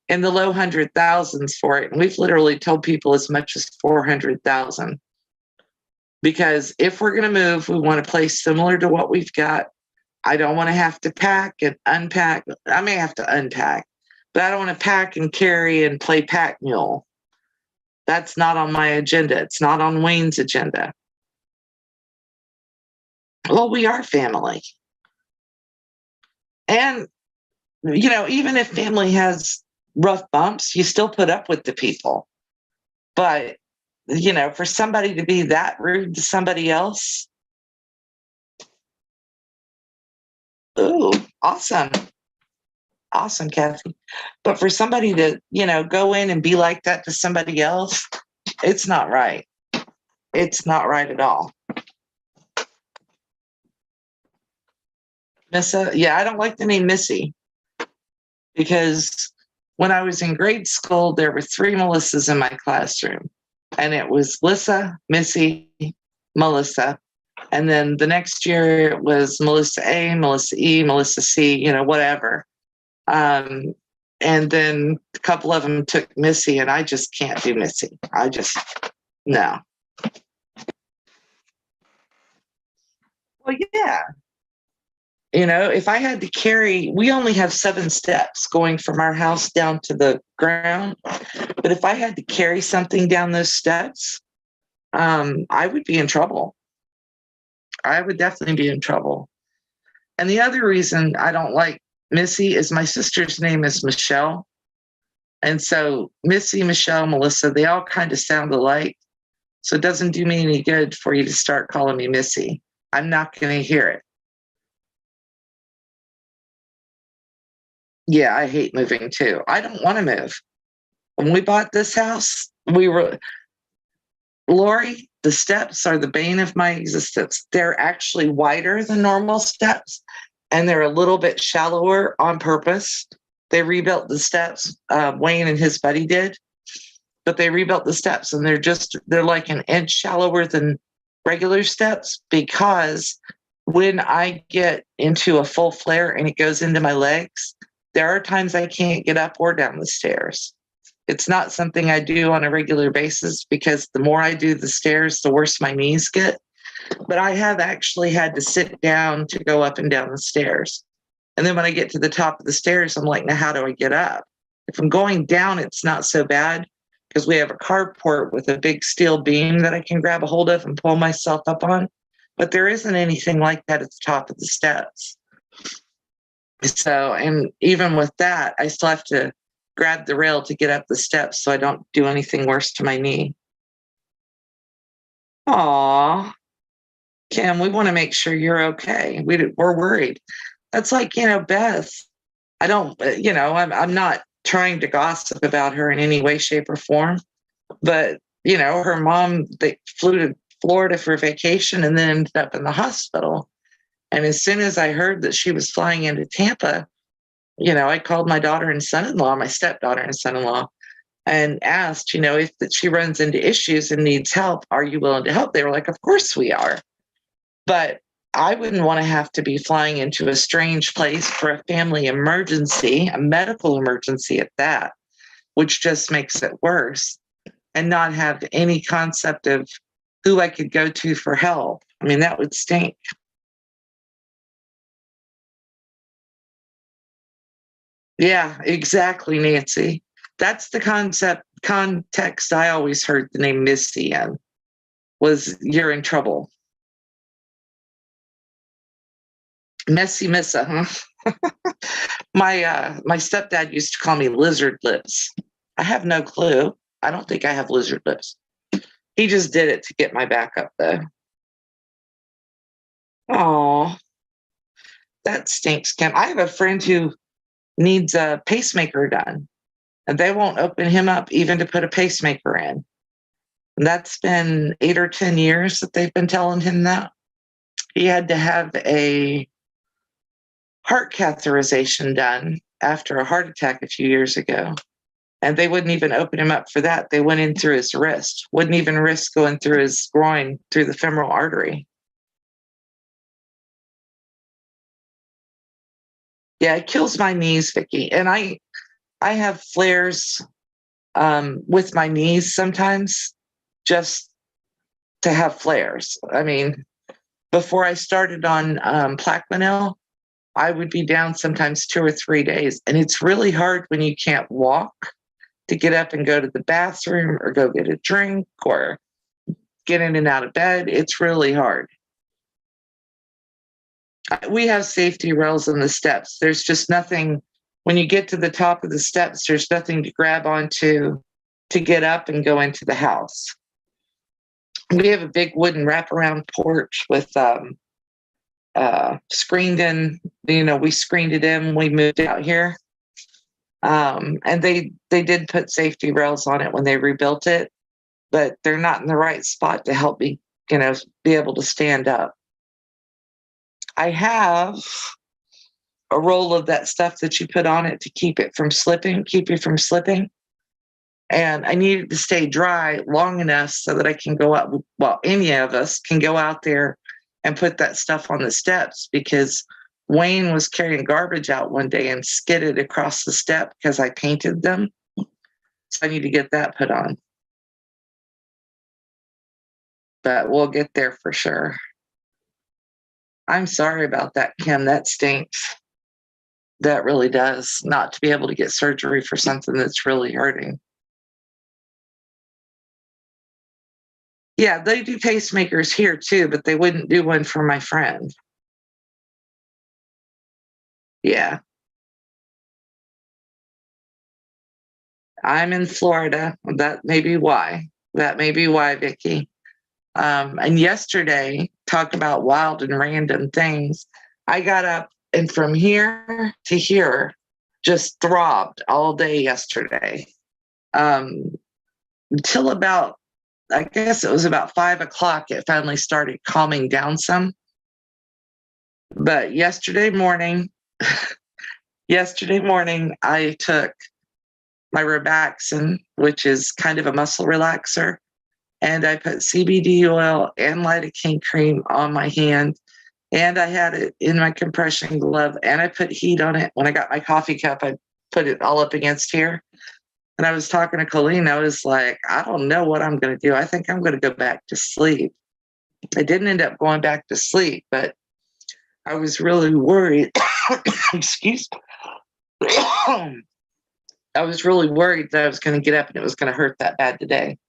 in the low 100,000s for it. And we've literally told people as much as 400,000. Because if we're going to move, we want a place similar to what we've got. I don't want to have to pack and unpack. I may have to unpack, but I don't want to pack and carry and play pack mule. That's not on my agenda. It's not on Wayne's agenda. Well, we are family. And, even if family has rough bumps, you still put up with the people. But, for somebody to be that rude to somebody else, ooh, awesome. Awesome, Kathy. But for somebody to, go in and be like that to somebody else, it's not right. It's not right at all. Missa, yeah, I don't like the name Missy because when I was in grade school, there were 3 Melissas in my classroom, and it was Lissa, Missy, Melissa. And then the next year it was Melissa A, Melissa E, Melissa C, whatever. And then a couple of them took Missy, and I just can't do Missy. No. Well, yeah. If I had to carry, we only have 7 steps going from our house down to the ground. But if I had to carry something down those steps, I would be in trouble. I would definitely be in trouble. And the other reason I don't like Missy is my sister's name is Michelle. And so Missy, Michelle, Melissa, they all kind of sound alike. So it doesn't do me any good for you to start calling me Missy. I'm not going to hear it. Yeah, I hate moving too. I don't want to move. When we bought this house, Lori, the steps are the bane of my existence. They're actually wider than normal steps, and they're a little bit shallower on purpose They rebuilt the steps. Wayne and his buddy did, but they rebuilt the steps, and they're like an inch shallower than regular steps, because when I get into a full flare and it goes into my legs, there are times I can't get up or down the stairs. It's not something I do on a regular basis, because the more I do the stairs, the worse my knees get. But I have actually had to sit down to go up and down the stairs. And then when I get to the top of the stairs, I'm like, now how do I get up? If I'm going down, it's not so bad, because we have a carport with a big steel beam that I can grab a hold of and pull myself up on. But there isn't anything like that at the top of the steps. So, and even with that, I still have to grab the rail to get up the steps so I don't do anything worse to my knee. Aw, Kim, we want to make sure you're okay. We're worried. That's like, Beth. I don't, I'm not trying to gossip about her in any way, shape, or form. But, her mom, they flew to Florida for vacation and then ended up in the hospital. And as soon as I heard that she was flying into Tampa, I called my daughter and son-in-law, my stepdaughter and son-in-law, and asked, if that she runs into issues and needs help, are you willing to help? They were like, of course we are. But I wouldn't want to have to be flying into a strange place for a family emergency, a medical emergency at that, which just makes it worse, and not have any concept of who I could go to for help. I mean, that would stink. Yeah, exactly, Nancy. That's the context I always heard the name Missy in, was you're in trouble. Messy Missa, huh? My stepdad used to call me lizard lips. I have no clue. I don't think I have lizard lips. He just did it to get my back up, though. Oh, that stinks, Kim. I have a friend who needs a pacemaker done, and they won't open him up even to put a pacemaker in. And that's been 8 or 10 years that they've been telling him that. He had to have a heart catheterization done after a heart attack a few years ago. And they wouldn't even open him up for that. They went in through his wrist, wouldn't even risk going through his groin, through the femoral artery. Yeah, it kills my knees, Vicki. And I have flares with my knees sometimes, just to have flares. I mean, before I started on Plaquenil, I would be down sometimes 2 or 3 days. And it's really hard when you can't walk to get up and go to the bathroom or go get a drink or get in and out of bed. It's really hard. We have safety rails in the steps. There's just nothing, when you get to the top of the steps, there's nothing to grab onto to get up and go into the house. We have a big wooden wraparound porch with screened in, we screened it in when we moved out here. And they did put safety rails on it when they rebuilt it, but they're not in the right spot to help me, be able to stand up. I have a roll of that stuff that you put on it to keep you from slipping. And I need it to stay dry long enough so that I can go out, well, any of us can go out there and put that stuff on the steps, because Wayne was carrying garbage out one day and skidded across the step because I painted them. So I need to get that put on. But we'll get there for sure. I'm sorry about that, Kim. That stinks. That really does, not to be able to get surgery for something that's really hurting. Yeah, they do pacemakers here too, but they wouldn't do one for my friend. Yeah. I'm in Florida. That may be why. Vicki. And yesterday, talk about wild and random things. I got up and from here to here, just throbbed all day yesterday. Until about, I guess it was about 5 o'clock, it finally started calming down some. But yesterday morning, Yesterday morning, I took my Robaxin, which is kind of a muscle relaxer, and I put CBD oil and lidocaine cream on my hand, and I had it in my compression glove, and I put heat on it. When I got my coffee cup, I put it all up against here. And I was talking to Colleen. I was like, I don't know what I'm going to do. I think I'm going to go back to sleep. I didn't end up going back to sleep, but I was really worried. Excuse me. I was really worried that I was going to get up and it was going to hurt that bad today.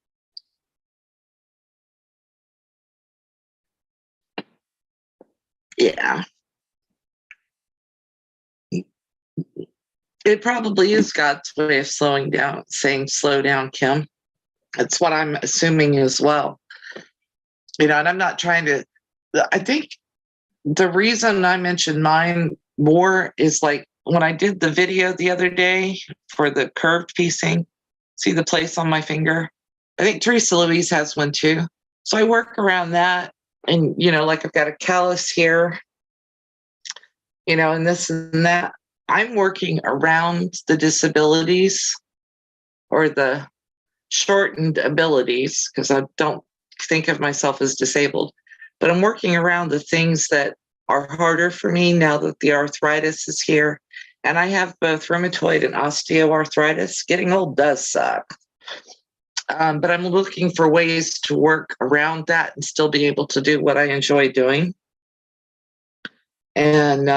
Yeah. It probably is God's way of slowing down, saying, slow down, Kim. That's what I'm assuming as well. And I'm not trying to, I think the reason I mentioned mine more is like when I did the video the other day for the curved piecing, see the place on my finger? I think Teresa Louise has one too. So I work around that. And, like I've got a callus here, and this and that. I'm working around the disabilities or the shortened abilities because I don't think of myself as disabled, but I'm working around the things that are harder for me now that the arthritis is here. And I have both rheumatoid and osteoarthritis. Getting old does suck. But I'm looking for ways to work around that and still be able to do what I enjoy doing. And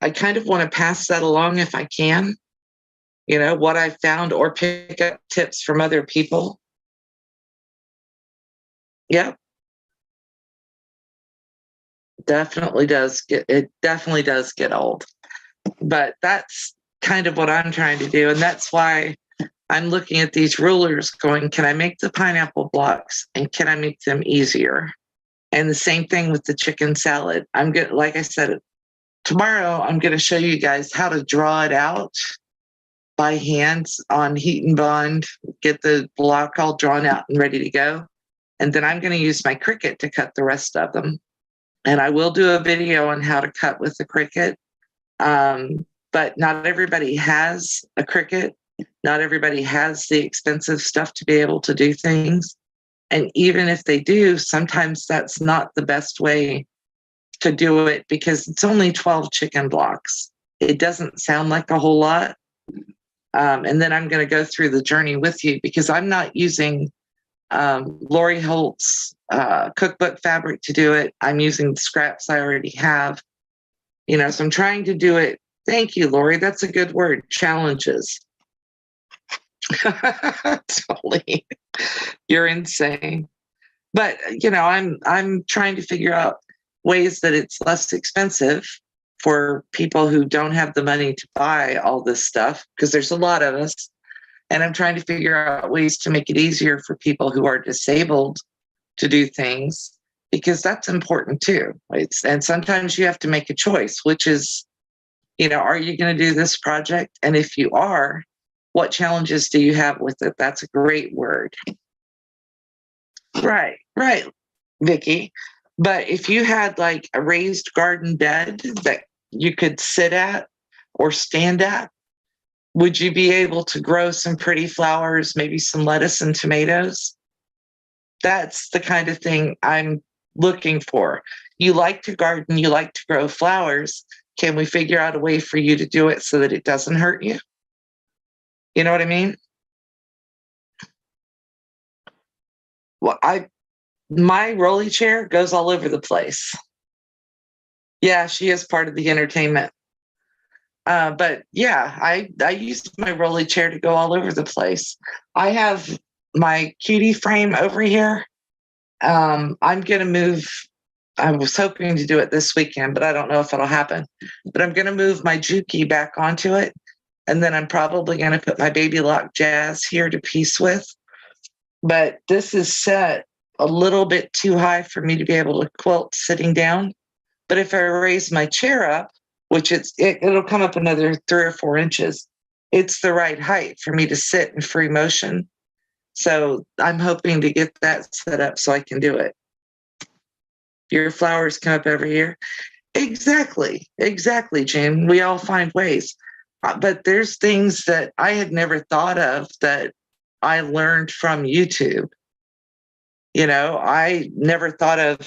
I kind of want to pass that along if I can, what I found or pick up tips from other people. Yep. Definitely does get old. But that's kind of what I'm trying to do. And that's why I'm looking at these rulers going, can I make the pineapple blocks and can I make them easier? And the same thing with the chicken salad. I'm good. Like I said, tomorrow I'm going to show you guys how to draw it out by hand on heat and bond, get the block all drawn out and ready to go. And then I'm going to use my Cricut to cut the rest of them. And I will do a video on how to cut with the Cricut. But not everybody has a Cricut. Not everybody has the expensive stuff to be able to do things. And even if they do, sometimes that's not the best way to do it because it's only 12 chicken blocks. It doesn't sound like a whole lot. And then I'm going to go through the journey with you because I'm not using Lori Holt's cookbook fabric to do it. I'm using the scraps I already have. So I'm trying to do it. Thank you, Lori. That's a good word. Challenges. Totally. You're insane. But I'm trying to figure out ways that it's less expensive for people who don't have the money to buy all this stuff, because there's a lot of us. And I'm trying to figure out ways to make it easier for people who are disabled to do things, because that's important too. And sometimes you have to make a choice, which is, are you going to do this project? And if you are, what challenges do you have with it? That's a great word. Right, Vicki. But if you had like a raised garden bed that you could sit at or stand at, would you be able to grow some pretty flowers, maybe some lettuce and tomatoes? That's the kind of thing I'm looking for. You like to garden, you like to grow flowers. Can we figure out a way for you to do it so that it doesn't hurt you? You know what I mean? Well, my rolly chair goes all over the place. Yeah, she is part of the entertainment. But yeah, I use my rolly chair to go all over the place. I have my cutie frame over here. I'm going to move. I was hoping to do it this weekend, but I don't know if it'll happen. But I'm going to move my Juki back onto it. And then I'm probably going to put my Baby Lock Jazz here to piece with. But this is set a little bit too high for me to be able to quilt sitting down. But if I raise my chair up, which it'll come up another 3 or 4 inches, it's the right height for me to sit in free motion. So I'm hoping to get that set up so I can do it. Your flowers come up every year. Exactly, Jane. We all find ways. But there's things that I had never thought of that I learned from YouTube. I never thought of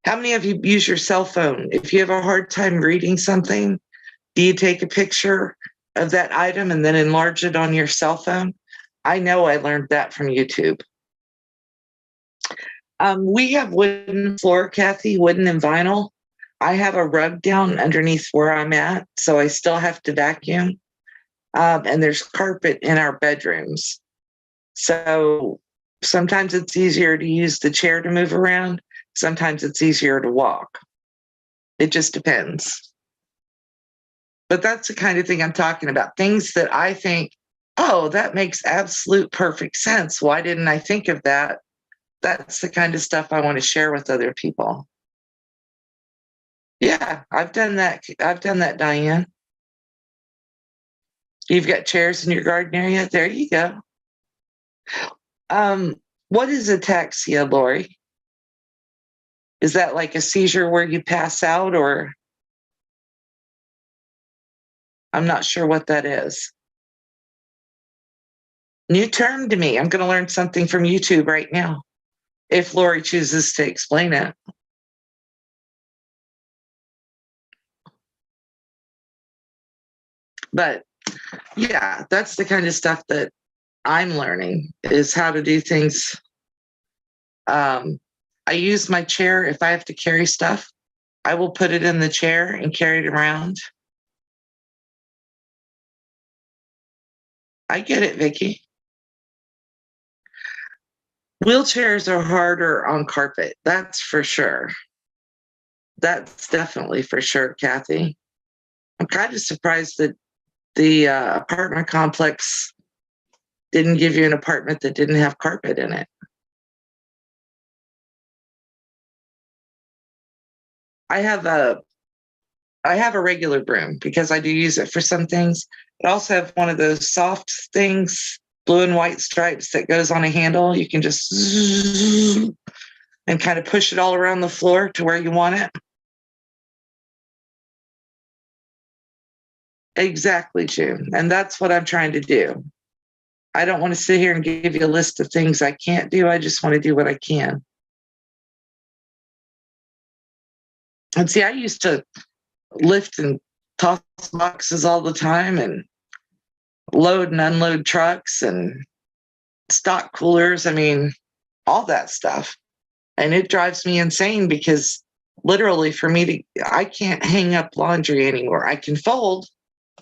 how many of you use your cell phone? If you have a hard time reading something, do you take a picture of that item and then enlarge it on your cell phone? I know I learned that from YouTube. We have wooden floor, Kathy, wooden and vinyl. I have a rug down underneath where I'm at, so I still have to vacuum. And there's carpet in our bedrooms. So sometimes it's easier to use the chair to move around. Sometimes it's easier to walk. It just depends. But that's the kind of thing I'm talking about. Things that I think, oh, that makes absolute perfect sense. Why didn't I think of that? That's the kind of stuff I want to share with other people. Yeah, I've done that. Diane. You've got chairs in your garden area. There you go. What is ataxia, Lori? Is that like a seizure where you pass out, or I'm not sure what that is. New term to me. I'm going to learn something from YouTube right now, if Lori chooses to explain it. But yeah, that's the kind of stuff that I'm learning, is how to do things. I use my chair. If I have to carry stuff, I will put it in the chair and carry it around. I get it, Vicki. Wheelchairs are harder on carpet. That's for sure. That's definitely for sure, Kathy. I'm kind of surprised that the apartment complex didn't give you an apartment that didn't have carpet in it. I have a regular broom because I do use it for some things. I also have one of those soft things, blue and white stripes, that goes on a handle. You can just and kind of push it all around the floor to where you want it. Exactly, June. And that's what I'm trying to do. I don't want to sit here and give you a list of things I can't do. I just want to do what I can. And see, I used to lift and toss boxes all the time and load and unload trucks and stock coolers. I mean, all that stuff. And it drives me insane because literally for me I can't hang up laundry anymore. I can fold,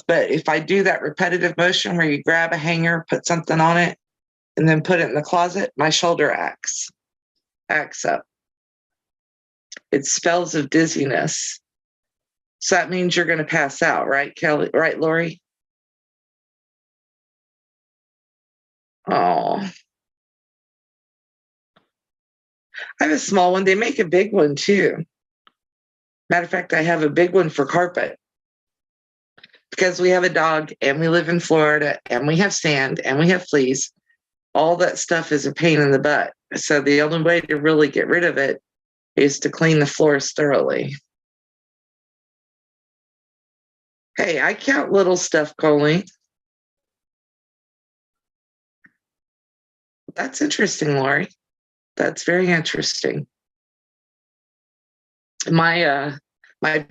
but if I do that repetitive motion where you grab a hanger, put something on it, and then put it in the closet, my shoulder acts up. It's spells of dizziness. So that means you're going to pass out, right, Kelly? Right, Lori? Oh, I have a small one. They make a big one too. Matter of fact, I have a big one for carpet because we have a dog and we live in Florida and we have sand and we have fleas. All that stuff is a pain in the butt. So the only way to really get rid of it is to clean the floors thoroughly. Hey, I count little stuff, Colleen. That's interesting, Lori. That's very interesting. My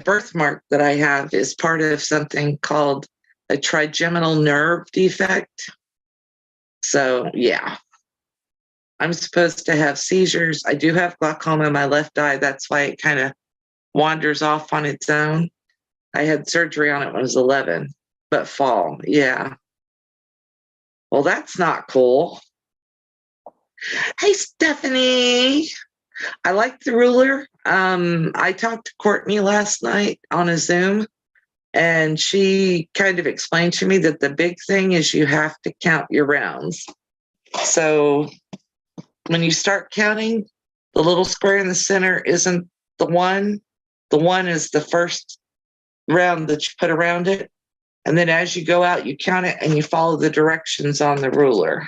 birthmark that I have is part of something called a trigeminal nerve defect. So yeah, I'm supposed to have seizures. I do have glaucoma in my left eye. That's why it kind of wanders off on its own. I had surgery on it when I was 11, but fall, yeah. Well, that's not cool. Hey, Stephanie. I like the ruler. I talked to Courtney last night on a Zoom, and she kind of explained to me that the big thing is you have to count your rounds. So when you start counting, the little square in the center isn't the one. The one is the first round that you put around it. And then as you go out, you count it and you follow the directions on the ruler.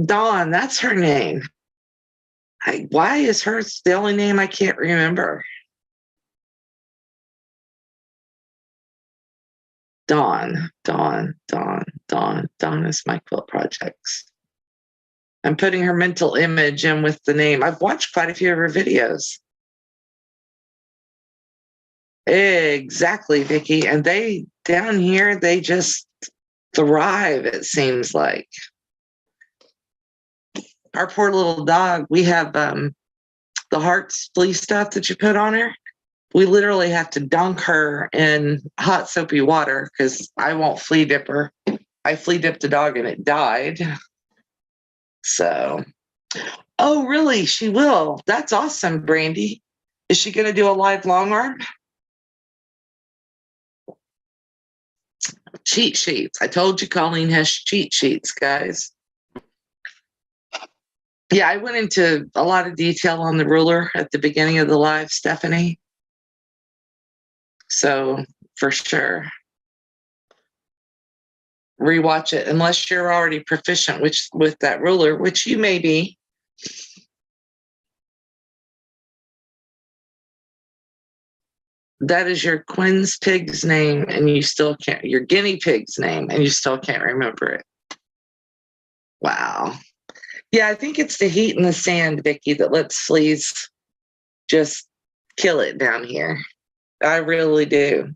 Dawn, that's her name. Why is hers the only name I can't remember? Dawn is my quilt projects. I'm putting her mental image in with the name. I've watched quite a few of her videos. Exactly, Vicki. And they down here, they just thrive, it seems like. Our poor little dog, we have the Hearts flea stuff that you put on her. We literally have to dunk her in hot soapy water because I won't flea dip her. I flea dipped the dog and it died. So, oh, really? She will. That's awesome, Brandy. Is she going to do a live long arm? Cheat sheets. I told you Colleen has cheat sheets, guys. Yeah, I went into a lot of detail on the ruler at the beginning of the live, Stephanie. So, for sure. Rewatch it unless you're already proficient with that ruler, which you may be. That is your Quinn's pig's name, and you still can't, your guinea pig's name, and you still can't remember it. Wow. Yeah, I think it's the heat and the sand, Vicki, that lets fleas just kill it down here. I really do.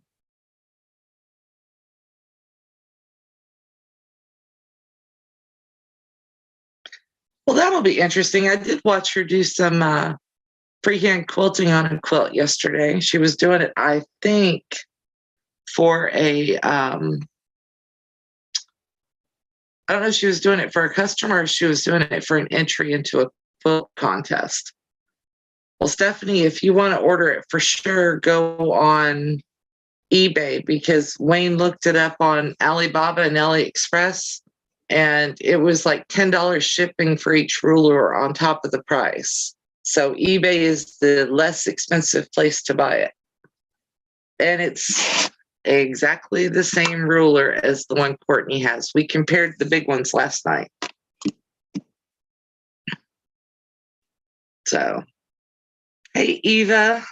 Well, that'll be interesting. I did watch her do some freehand quilting on a quilt yesterday. She was doing it, I think, for I don't know if she was doing it for a customer or if she was doing it for an entry into a quilt contest. Well, Stephanie, if you want to order it for sure, go on eBay because Wayne looked it up on Alibaba and AliExpress, and it was like $10 shipping for each ruler on top of the price. So eBay is the less expensive place to buy it. And it's exactly the same ruler as the one Courtney has. We compared the big ones last night. So, hey, Eva,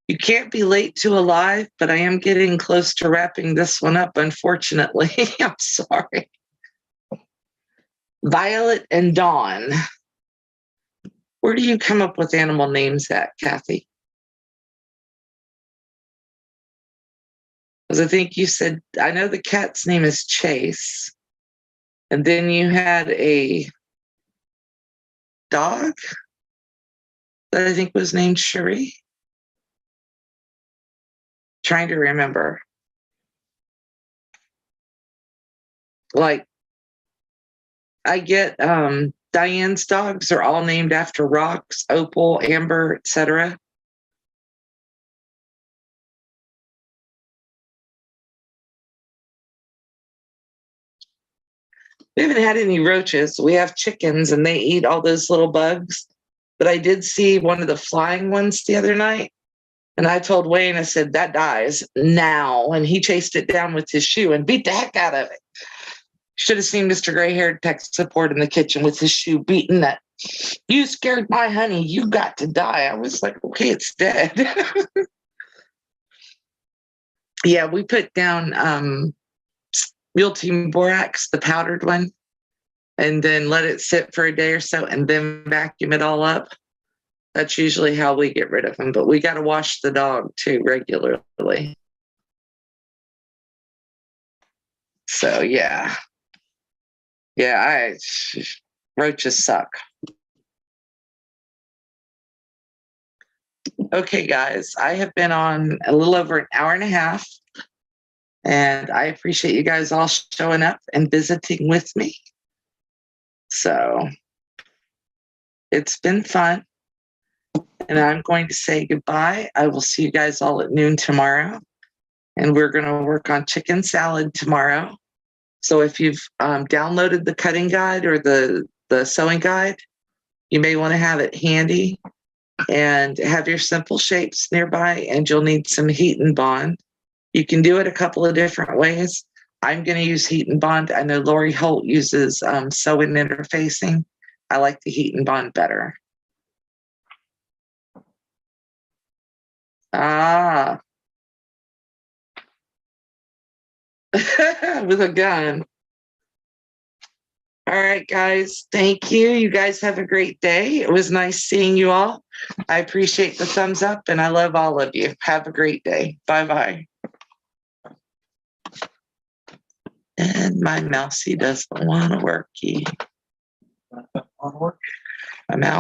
you can't be late to a live, but I am getting close to wrapping this one up, unfortunately. I'm sorry. Violet and Dawn. Where do you come up with animal names at, Kathy? Because I think you said, I know the cat's name is Chase. And then you had a dog that I think was named Cherie. Trying to remember. Like, I get Diane's dogs are all named after rocks, opal, amber, etc. We haven't had any roaches. We have chickens and they eat all those little bugs. But I did see one of the flying ones the other night. And I told Wayne, I said, that dies now. And he chased it down with his shoe and beat the heck out of it. Should have seen Mr. Gray-haired tech support in the kitchen with his shoe beating that. You scared my honey. You got to die. I was like, okay, it's dead. Yeah, we put down Mule Team Borax, the powdered one, and then let it sit for a day or so and then vacuum it all up. That's usually how we get rid of them, but we got to wash the dog too regularly. So yeah. Yeah, roaches suck. Okay, guys, I have been on a little over an hour and a half, and I appreciate you guys all showing up and visiting with me. So it's been fun, and I'm going to say goodbye. I will see you guys all at noon tomorrow, and we're going to work on chicken salad tomorrow. So if you've downloaded the cutting guide or the sewing guide, you may want to have it handy and have your simple shapes nearby, and you'll need some heat and bond. You can do it a couple of different ways. I'm going to use heat and bond. I know Lori Holt uses sewing interfacing. I like the heat and bond better. Ah. With a gun. All right, guys. Thank you. You guys have a great day. It was nice seeing you all. I appreciate the thumbs up and I love all of you. Have a great day. Bye-bye. And my mousey doesn't want to work. I'm out.